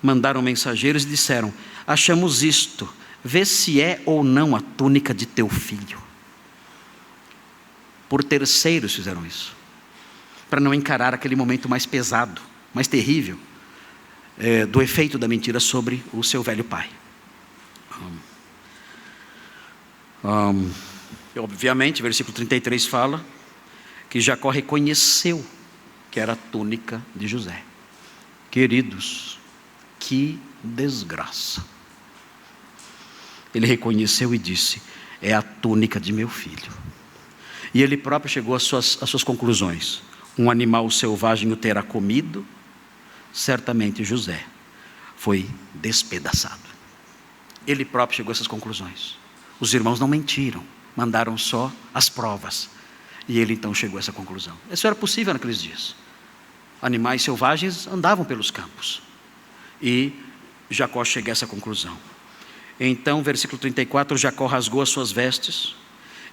Mandaram mensageiros e disseram: achamos isto, vê se é ou não a túnica de teu filho. Por terceiros fizeram isso, para não encarar aquele momento mais pesado, mais terrível, do efeito da mentira sobre o seu velho pai. Obviamente, versículo 33 fala que Jacó reconheceu que era a túnica de José. Queridos, que desgraça. Ele reconheceu e disse: é a túnica de meu filho. E ele próprio chegou às suas conclusões. Um animal selvagem o terá comido, certamente José foi despedaçado. Ele próprio chegou a essas conclusões. Os irmãos não mentiram, mandaram só as provas. E ele então chegou a essa conclusão. Isso era possível naqueles dias. Animais selvagens andavam pelos campos. E Jacó chega a essa conclusão. Então, versículo 34, Jacó rasgou as suas vestes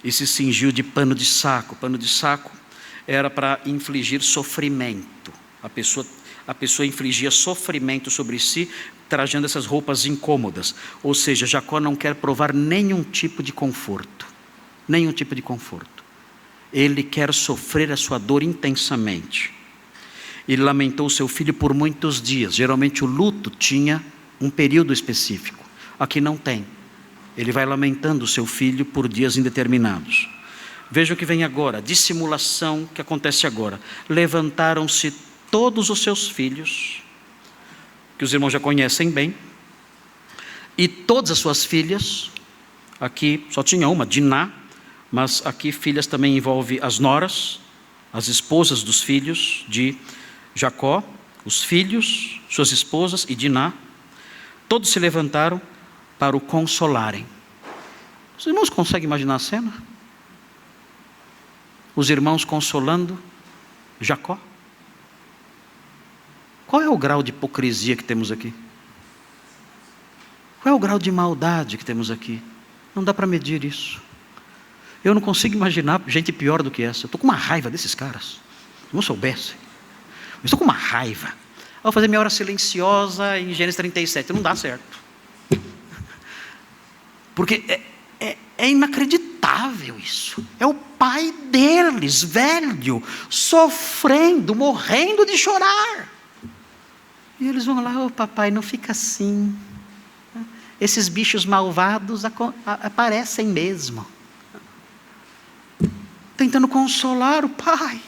e se cingiu de pano de saco. Pano de saco era para infligir sofrimento. A pessoa infligia sofrimento sobre si, trajando essas roupas incômodas. Ou seja, Jacó não quer provar nenhum tipo de conforto. Nenhum tipo de conforto. Ele quer sofrer a sua dor intensamente. Ele lamentou seu filho por muitos dias. Geralmente o luto tinha um período específico. Aqui não tem. Ele vai lamentando seu filho por dias indeterminados. Veja o que vem agora, a dissimulação que acontece agora. Levantaram-se todos os seus filhos, que os irmãos já conhecem bem, e todas as suas filhas. Aqui só tinha uma, Diná, mas aqui filhas também envolve as noras, as esposas dos filhos de Jacó, os filhos, suas esposas e Diná. Todos se levantaram para o consolarem. Os irmãos conseguem imaginar a cena? Os irmãos consolando Jacó. Qual é o grau de hipocrisia que temos aqui? Qual é o grau de maldade que temos aqui? Não dá para medir isso. Eu não consigo imaginar gente pior do que essa. Eu estou com uma raiva desses caras. Se não soubesse. Eu estou com uma raiva. Eu vou fazer minha hora silenciosa em Gênesis 37. Não dá certo. Porque é inacreditável isso. É o pai deles, velho, sofrendo, morrendo de chorar. E eles vão lá: papai, não fica assim. Esses bichos malvados aparecem mesmo. Tentando consolar o pai.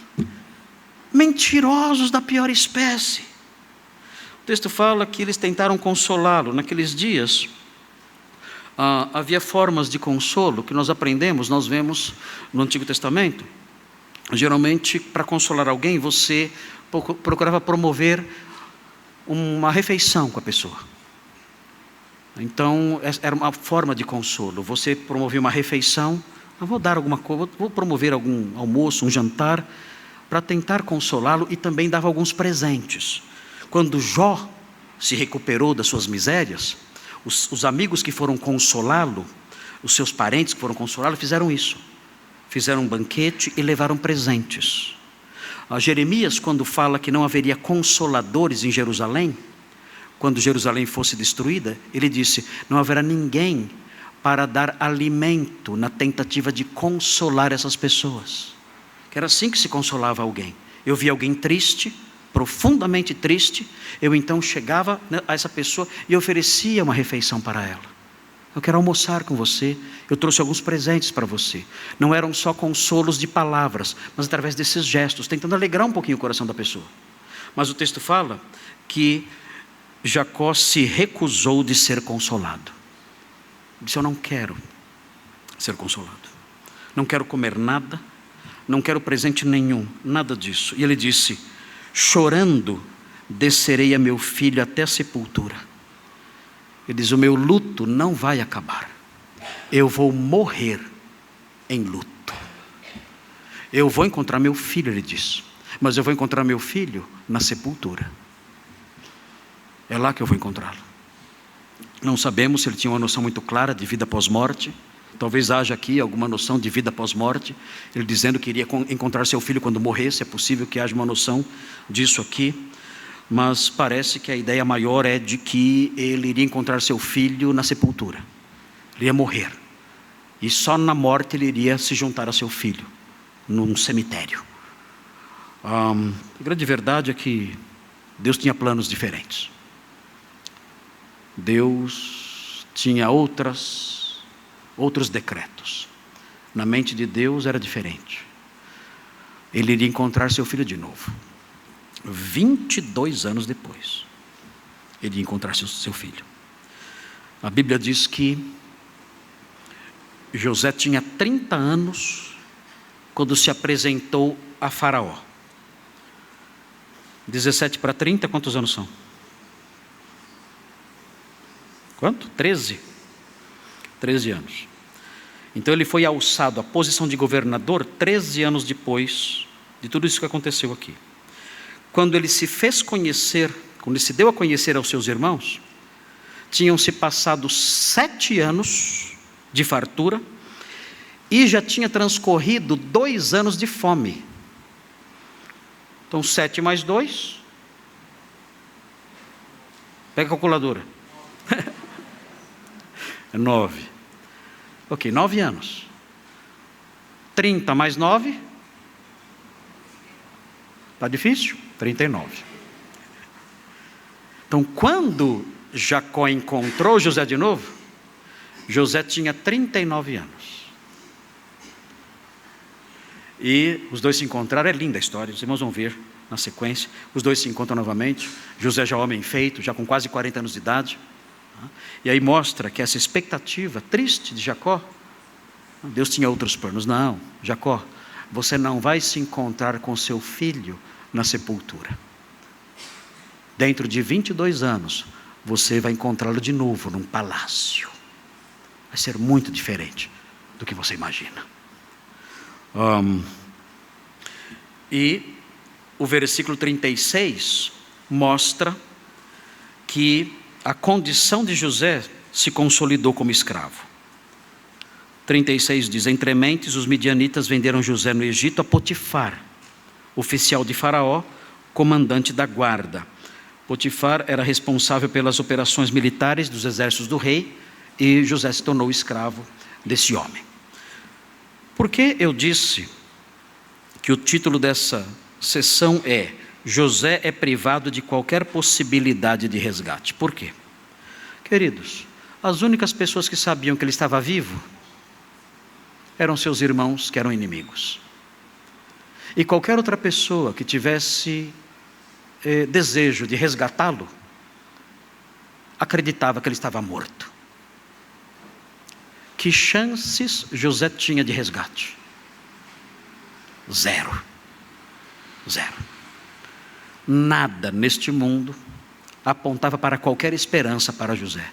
Mentirosos da pior espécie. O texto fala que eles tentaram consolá-lo. Naqueles dias, havia formas de consolo que nós aprendemos, nós vemos no Antigo Testamento. Geralmente, para consolar alguém, você procurava promover uma refeição com a pessoa. Então, era uma forma de consolo. Você promovia uma refeição: eu vou dar alguma coisa, vou promover algum almoço, um jantar, para tentar consolá-lo, e também dava alguns presentes. Quando Jó se recuperou das suas misérias, os amigos que foram consolá-lo, os seus parentes que foram consolá-lo, fizeram isso. Fizeram um banquete e levaram presentes. Jeremias, quando fala que não haveria consoladores em Jerusalém, quando Jerusalém fosse destruída, ele disse: não haverá ninguém para dar alimento na tentativa de consolar essas pessoas. Que era assim que se consolava alguém. Eu via alguém triste, profundamente triste, eu então chegava a essa pessoa e oferecia uma refeição para ela. Eu quero almoçar com você, eu trouxe alguns presentes para você. Não eram só consolos de palavras, mas através desses gestos, tentando alegrar um pouquinho o coração da pessoa. Mas o texto fala que Jacó se recusou de ser consolado. Disse: eu não quero ser consolado. Não quero comer nada, não quero presente nenhum, nada disso. E ele disse: chorando, descerei a meu filho até a sepultura. Ele diz: o meu luto não vai acabar. Eu vou morrer em luto. Eu vou encontrar meu filho, ele diz. Mas eu vou encontrar meu filho na sepultura. É lá que eu vou encontrá-lo. Não sabemos se ele tinha uma noção muito clara de vida pós-morte. Talvez haja aqui alguma noção de vida pós-morte. Ele dizendo que iria encontrar seu filho quando morresse. É possível que haja uma noção disso aqui. Mas parece que a ideia maior é de que ele iria encontrar seu filho na sepultura. Ele ia morrer. E só na morte ele iria se juntar a seu filho, num cemitério. A grande verdade é que Deus tinha planos diferentes. Deus tinha outros decretos. Na mente de Deus era diferente. Ele iria encontrar seu filho de novo. 22 anos depois, ele ia encontrar seu filho. A Bíblia diz que José tinha 30 anos quando se apresentou a Faraó. 17 para 30, quantos anos são? Quanto? 13? 13 anos. Então ele foi alçado à posição de governador 13 anos depois de tudo isso que aconteceu aqui. Quando ele se fez conhecer, quando ele se deu a conhecer aos seus irmãos, tinham se passado 7 anos de fartura e já tinha transcorrido 2 anos de fome. Então 7 mais 2, pega a calculadora. É 9. Ok, 9 anos. 30 mais 9, está difícil? 39. Então, quando Jacó encontrou José de novo, José tinha 39 anos. E os dois se encontraram, é linda a história, os irmãos vão ver na sequência. Os dois se encontram novamente, José já homem feito, já com quase 40 anos de idade. E aí mostra que essa expectativa triste de Jacó, Deus tinha outros planos. Não, Jacó, você não vai se encontrar com seu filho na sepultura. Dentro de 22 anos, você vai encontrá-lo de novo num palácio. Vai ser muito diferente do que você imagina. E o versículo 36 mostra que a condição de José se consolidou como escravo. 36 diz: entre mentes os midianitas venderam José no Egito a Potifar, oficial de Faraó, comandante da guarda. Potifar era responsável pelas operações militares dos exércitos do rei, e José se tornou escravo desse homem. Por que eu disse que o título dessa sessão é José é privado de qualquer possibilidade de resgate? Por quê? Queridos, as únicas pessoas que sabiam que ele estava vivo eram seus irmãos, que eram inimigos. E qualquer outra pessoa que tivesse desejo de resgatá-lo, acreditava que ele estava morto. Que chances José tinha de resgate? Zero. Nada neste mundo apontava para qualquer esperança para José.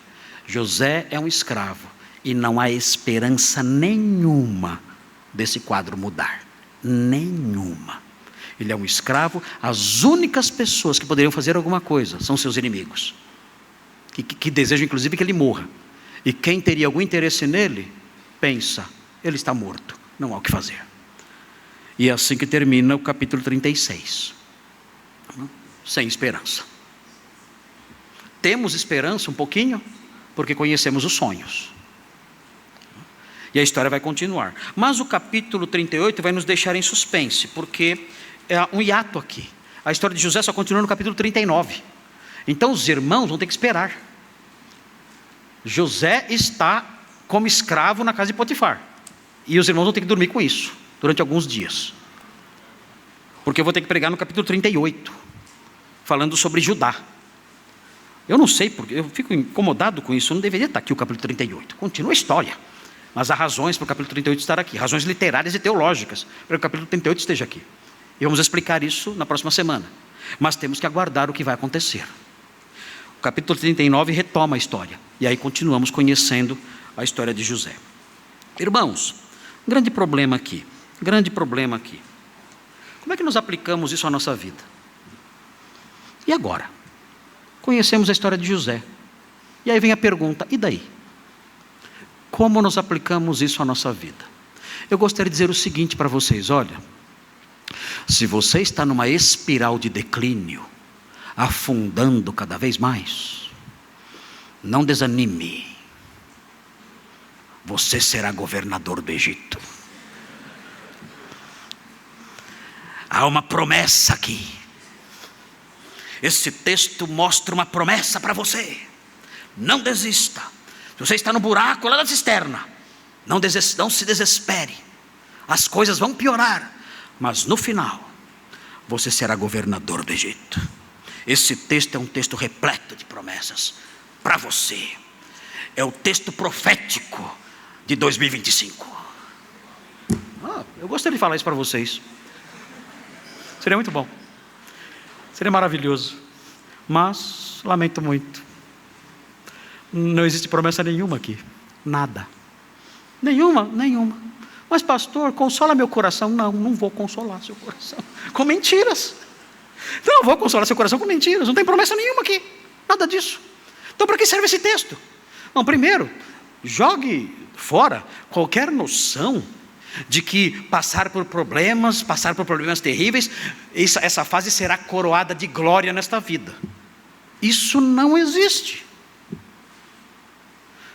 José é um escravo e não há esperança nenhuma desse quadro mudar. Nenhuma. Ele é um escravo. As únicas pessoas que poderiam fazer alguma coisa são seus inimigos, que desejam inclusive que ele morra. E quem teria algum interesse nele, pensa, ele está morto, não há o que fazer. E é assim que termina o capítulo 36. Sem esperança. Temos esperança um pouquinho, porque conhecemos os sonhos. E a história vai continuar. Mas o capítulo 38 vai nos deixar em suspense, porque é um hiato aqui. A história de José só continua no capítulo 39. Então os irmãos vão ter que esperar. José está como escravo na casa de Potifar. E os irmãos vão ter que dormir com isso, durante alguns dias. Porque eu vou ter que pregar no capítulo 38, falando sobre Judá. Eu não sei, porque eu fico incomodado com isso, não deveria estar aqui o capítulo 38. Continua a história. Mas há razões para o capítulo 38 estar aqui, razões literárias e teológicas para que o capítulo 38 esteja aqui. E vamos explicar isso na próxima semana. mas temos que aguardar o que vai acontecer. O capítulo 39 retoma a história, e aí continuamos conhecendo a história de José. Irmãos, grande problema aqui. Como é que nós aplicamos isso à nossa vida? E agora? Conhecemos a história de José. E aí vem a pergunta, e daí? Como nós aplicamos isso à nossa vida? Eu gostaria de dizer o seguinte para vocês, olha, se você está numa espiral de declínio, afundando cada vez mais, não desanime. Você será governador do Egito. Há uma promessa aqui. Esse texto mostra uma promessa para você. Não desista. Se você está no buraco lá da cisterna, não se desespere. As coisas vão piorar, mas no final, você será governador do Egito. Esse texto é um texto repleto de promessas para você. É o texto profético de 2025. Eu gostaria de falar isso para vocês. Seria muito bom. Seria maravilhoso. Mas, lamento muito. Não existe promessa nenhuma aqui. Nada. Nenhuma. Mas pastor, consola meu coração. Não vou consolar seu coração com mentiras. Não vou consolar seu coração com mentiras. Não tem promessa nenhuma aqui. Nada disso. Então para que serve esse texto? Bom, primeiro, jogue fora qualquer noção de que passar por problemas terríveis, essa fase será coroada de glória nesta vida. Isso não existe.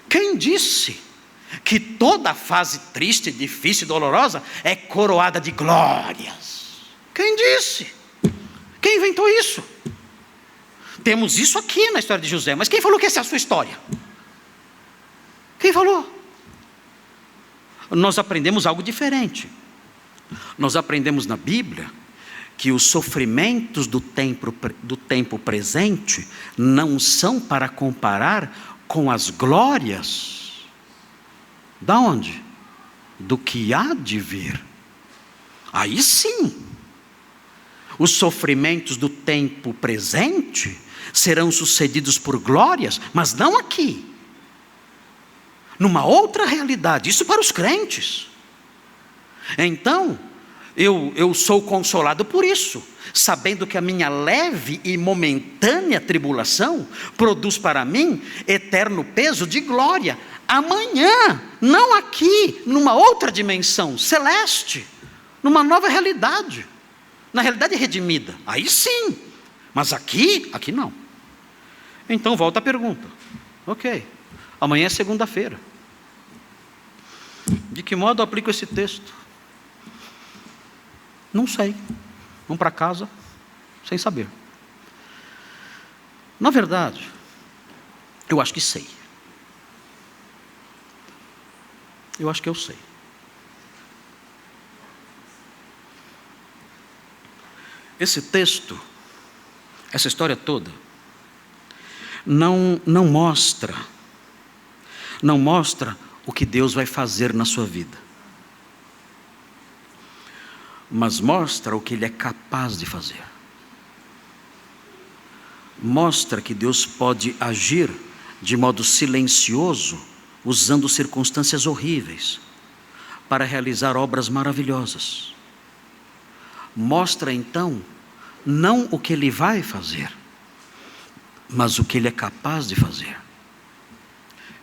Quem disse que toda fase triste, difícil e dolorosa é coroada de glórias? Quem disse? Quem inventou isso? Temos isso aqui na história de José, mas quem falou que essa é a sua história? Quem falou? Nós aprendemos algo diferente. Nós aprendemos na Bíblia que os sofrimentos do tempo presente não são para comparar com as glórias. Da onde? Do que há de vir. Aí sim, os sofrimentos do tempo presente serão sucedidos por glórias, mas não aqui. Numa outra realidade, isso para os crentes. Então, eu sou consolado por isso, sabendo que a minha leve e momentânea tribulação produz para mim eterno peso de glória, amanhã, não aqui, numa outra dimensão celeste, numa nova realidade, na realidade redimida, aí sim, mas aqui não. Então volta a pergunta, ok, amanhã é segunda-feira. De que modo eu aplico esse texto? Não sei. Vamos para casa sem saber. Na verdade, eu acho que sei. Eu acho que eu sei. Esse texto, essa história toda, não mostra o que Deus vai fazer na sua vida, mas mostra o que Ele é capaz de fazer. Mostra que Deus pode agir de modo silencioso, usando circunstâncias horríveis, para realizar obras maravilhosas. Mostra então, não o que Ele vai fazer, mas o que Ele é capaz de fazer.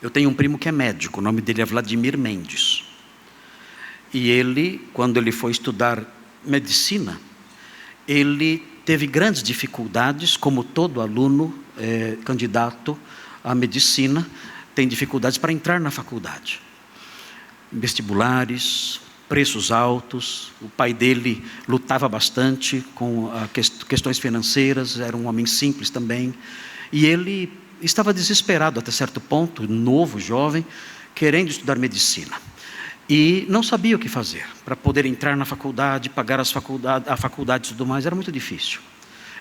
Eu tenho um primo que é médico, o nome dele é Vladimir Mendes. E ele, quando ele foi estudar medicina, ele teve grandes dificuldades, como todo aluno candidato à medicina, tem dificuldades para entrar na faculdade. Vestibulares, preços altos, o pai dele lutava bastante com questões financeiras, era um homem simples também, e ele estava desesperado até certo ponto, novo, jovem, querendo estudar medicina. E não sabia o que fazer para poder entrar na faculdade, pagar a faculdade e tudo mais, era muito difícil.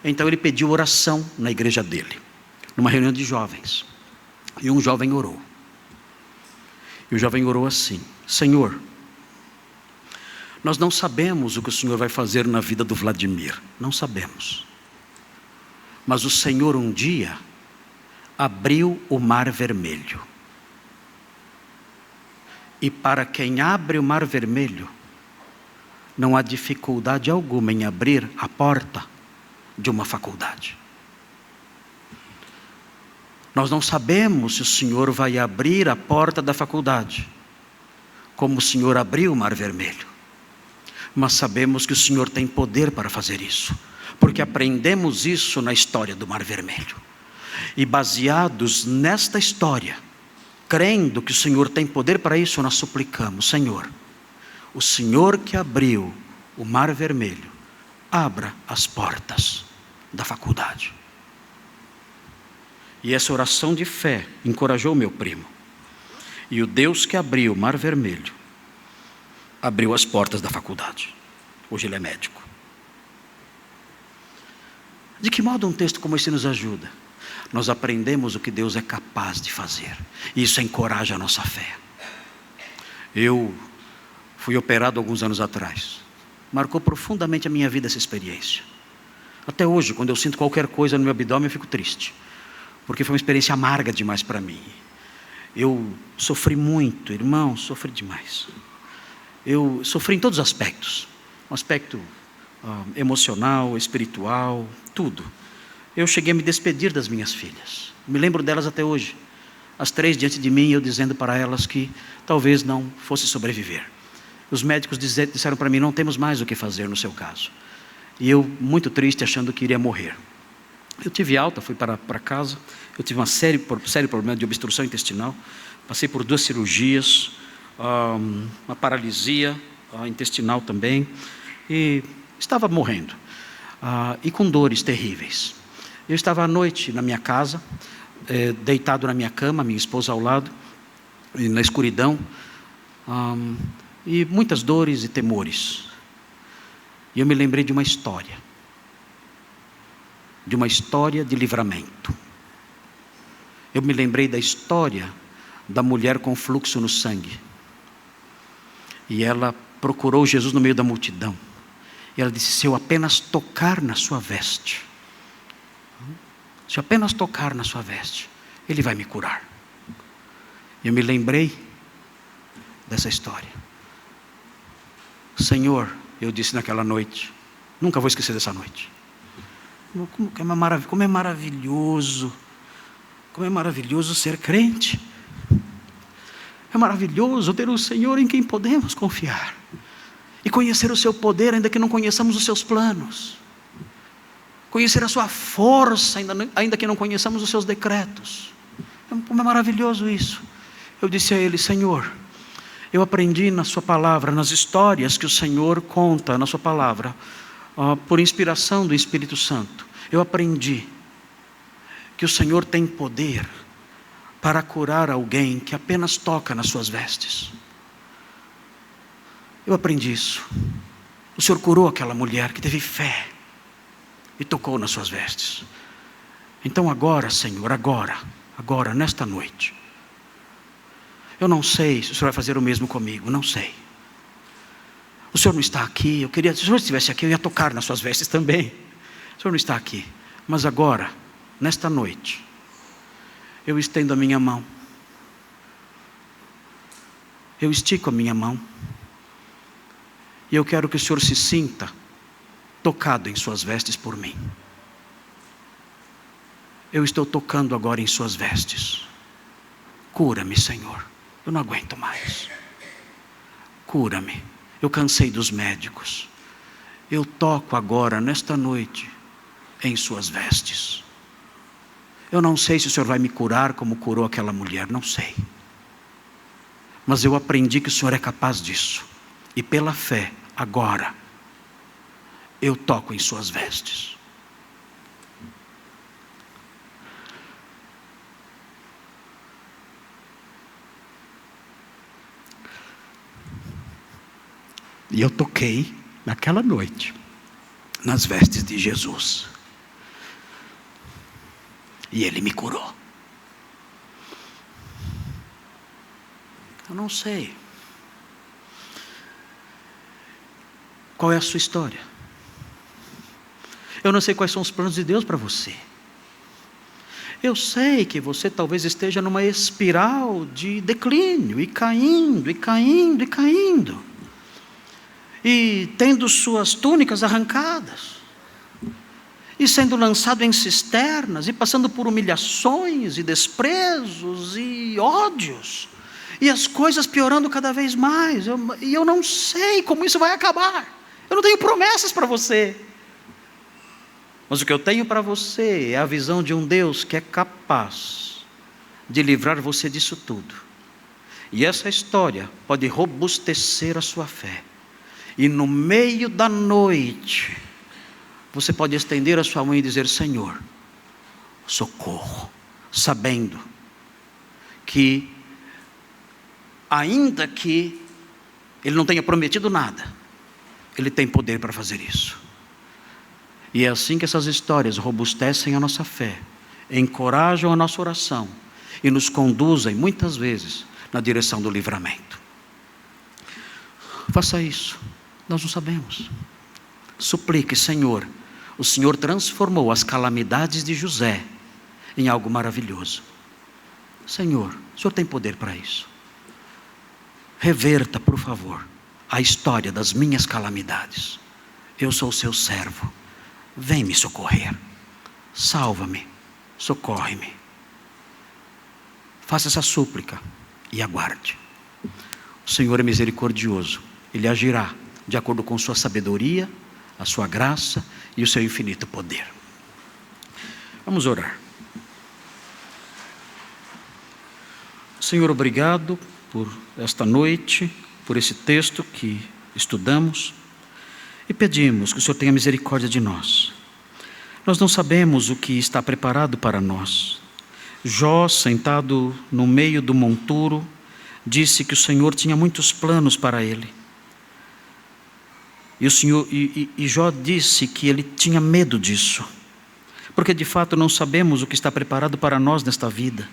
Então ele pediu oração na igreja dele, numa reunião de jovens. E um jovem orou. E o jovem orou assim: Senhor, nós não sabemos o que o Senhor vai fazer na vida do Vladimir, não sabemos. Mas o Senhor um dia abriu o mar vermelho. E para quem abre o mar vermelho, não há dificuldade alguma em abrir a porta de uma faculdade. Nós não sabemos se o Senhor vai abrir a porta da faculdade, como o Senhor abriu o mar vermelho. Mas sabemos que o Senhor tem poder para fazer isso, porque aprendemos isso na história do mar vermelho. E baseados nesta história, crendo que o Senhor tem poder para isso, nós suplicamos: Senhor, o Senhor que abriu o mar vermelho, abra as portas da faculdade. E essa oração de fé encorajou meu primo. E o Deus que abriu o mar vermelho, abriu as portas da faculdade. Hoje ele é médico. De que modo um texto como esse nos ajuda? Nós aprendemos o que Deus é capaz de fazer. E isso encoraja a nossa fé. Eu fui operado alguns anos atrás. Marcou profundamente a minha vida essa experiência. Até hoje, quando eu sinto qualquer coisa no meu abdômen, eu fico triste. Porque foi uma experiência amarga demais para mim. Eu sofri muito, irmão, sofri demais. Eu sofri em todos os aspectos. Um aspecto emocional, espiritual, tudo. Eu cheguei a me despedir das minhas filhas. Me lembro delas até hoje. As 3 diante de mim, eu dizendo para elas que talvez não fosse sobreviver. Os médicos disseram para mim: não temos mais o que fazer no seu caso. E eu, muito triste, achando que iria morrer. Eu tive alta, fui para casa. Eu tive uma sério problema de obstrução intestinal. Passei por 2 cirurgias, uma paralisia intestinal também. E estava morrendo. E com dores terríveis. Eu estava à noite na minha casa, deitado na minha cama, minha esposa ao lado, e na escuridão. E muitas dores e temores. E eu me lembrei de uma história. De uma história de livramento. Eu me lembrei da história da mulher com fluxo no sangue. E ela procurou Jesus no meio da multidão. E ela disse: se eu apenas tocar na sua veste, se eu apenas tocar na sua veste, Ele vai me curar. E eu me lembrei dessa história. Senhor, eu disse naquela noite, nunca vou esquecer dessa noite. Como é maravilhoso ser crente. É maravilhoso ter o Senhor em quem podemos confiar. E conhecer o seu poder, ainda que não conheçamos os seus planos. Conhecer a sua força, ainda que não conheçamos os seus decretos. Como é maravilhoso isso. Eu disse a ele: Senhor, eu aprendi na sua palavra, nas histórias que o Senhor conta na sua palavra, por inspiração do Espírito Santo, eu aprendi que o Senhor tem poder para curar alguém que apenas toca nas suas vestes. Eu aprendi isso. O Senhor curou aquela mulher que teve fé e tocou nas suas vestes. Então agora, Senhor, agora, nesta noite, eu não sei se o Senhor vai fazer o mesmo comigo, não sei. O Senhor não está aqui, se o Senhor estivesse aqui, eu ia tocar nas suas vestes também. O Senhor não está aqui, mas agora, nesta noite, eu estendo a minha mão. Eu estico a minha mão. E eu quero que o Senhor se sinta tocado em suas vestes por mim. Eu estou tocando agora em suas vestes. Cura-me, Senhor. Eu não aguento mais. Cura-me. Eu cansei dos médicos. Eu toco agora, nesta noite, em suas vestes. Eu não sei se o Senhor vai me curar como curou aquela mulher, não sei. Mas eu aprendi que o Senhor é capaz disso. E pela fé, agora, eu toco em suas vestes. E eu toquei naquela noite nas vestes de Jesus. E Ele me curou. Eu não sei qual é a sua história. Eu não sei quais são os planos de Deus para você. Eu sei que você talvez esteja numa espiral de declínio, e caindo, e caindo, e caindo, e tendo suas túnicas arrancadas, e sendo lançado em cisternas, e passando por humilhações, e desprezos, e ódios, e as coisas piorando cada vez mais, e eu não sei como isso vai acabar. Eu não tenho promessas para você, mas o que eu tenho para você é a visão de um Deus que é capaz de livrar você disso tudo. E essa história pode robustecer a sua fé. E no meio da noite, você pode estender a sua mão e dizer: Senhor, socorro, sabendo que, ainda que Ele não tenha prometido nada, Ele tem poder para fazer isso. E é assim que essas histórias robustecem a nossa fé, encorajam a nossa oração e nos conduzem, muitas vezes, na direção do livramento. Faça isso. Nós não sabemos. Suplique: Senhor, o Senhor transformou as calamidades de José em algo maravilhoso. Senhor, o Senhor tem poder para isso. Reverta, por favor, a história das minhas calamidades. Eu sou o seu servo. Vem me socorrer. Salva-me. Socorre-me. Faça essa súplica e aguarde. O Senhor é misericordioso. Ele agirá de acordo com sua sabedoria, a sua graça e o seu infinito poder. Vamos orar. Senhor, obrigado por esta noite, por esse texto que estudamos, e pedimos que o Senhor tenha misericórdia de nós. Nós não sabemos o que está preparado para nós. Jó, sentado no meio do monturo, disse que o Senhor tinha muitos planos para ele. E Jó disse que ele tinha medo disso, porque de fato não sabemos o que está preparado para nós nesta vida.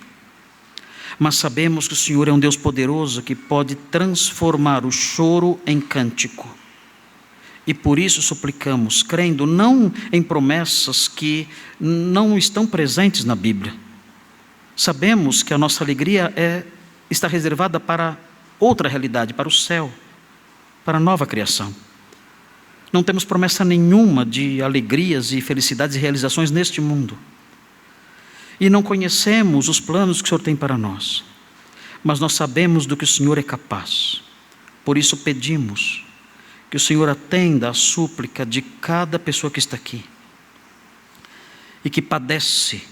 Mas sabemos que o Senhor é um Deus poderoso que pode transformar o choro em cântico. E por isso suplicamos, crendo não em promessas que não estão presentes na Bíblia. Sabemos que a nossa alegria está reservada para outra realidade, para o céu, para a nova criação. Não temos promessa nenhuma de alegrias e felicidades e realizações neste mundo. E não conhecemos os planos que o Senhor tem para nós. Mas nós sabemos do que o Senhor é capaz. Por isso pedimos que o Senhor atenda a súplica de cada pessoa que está aqui e que padece,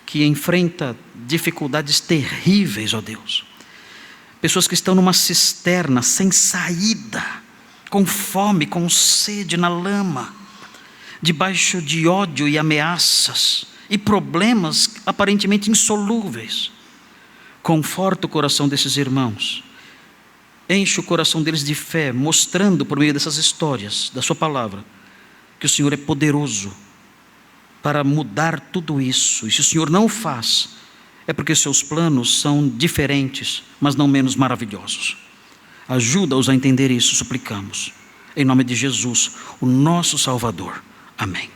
que enfrenta dificuldades terríveis, ó Deus. Pessoas que estão numa cisterna sem saída, com fome, com sede na lama, debaixo de ódio e ameaças e problemas aparentemente insolúveis. Conforta o coração desses irmãos. Enche o coração deles de fé, mostrando por meio dessas histórias, da sua palavra, que o Senhor é poderoso para mudar tudo isso. E se o Senhor não o faz, é porque seus planos são diferentes, mas não menos maravilhosos. Ajuda-os a entender isso, suplicamos. Em nome de Jesus, o nosso Salvador. Amém.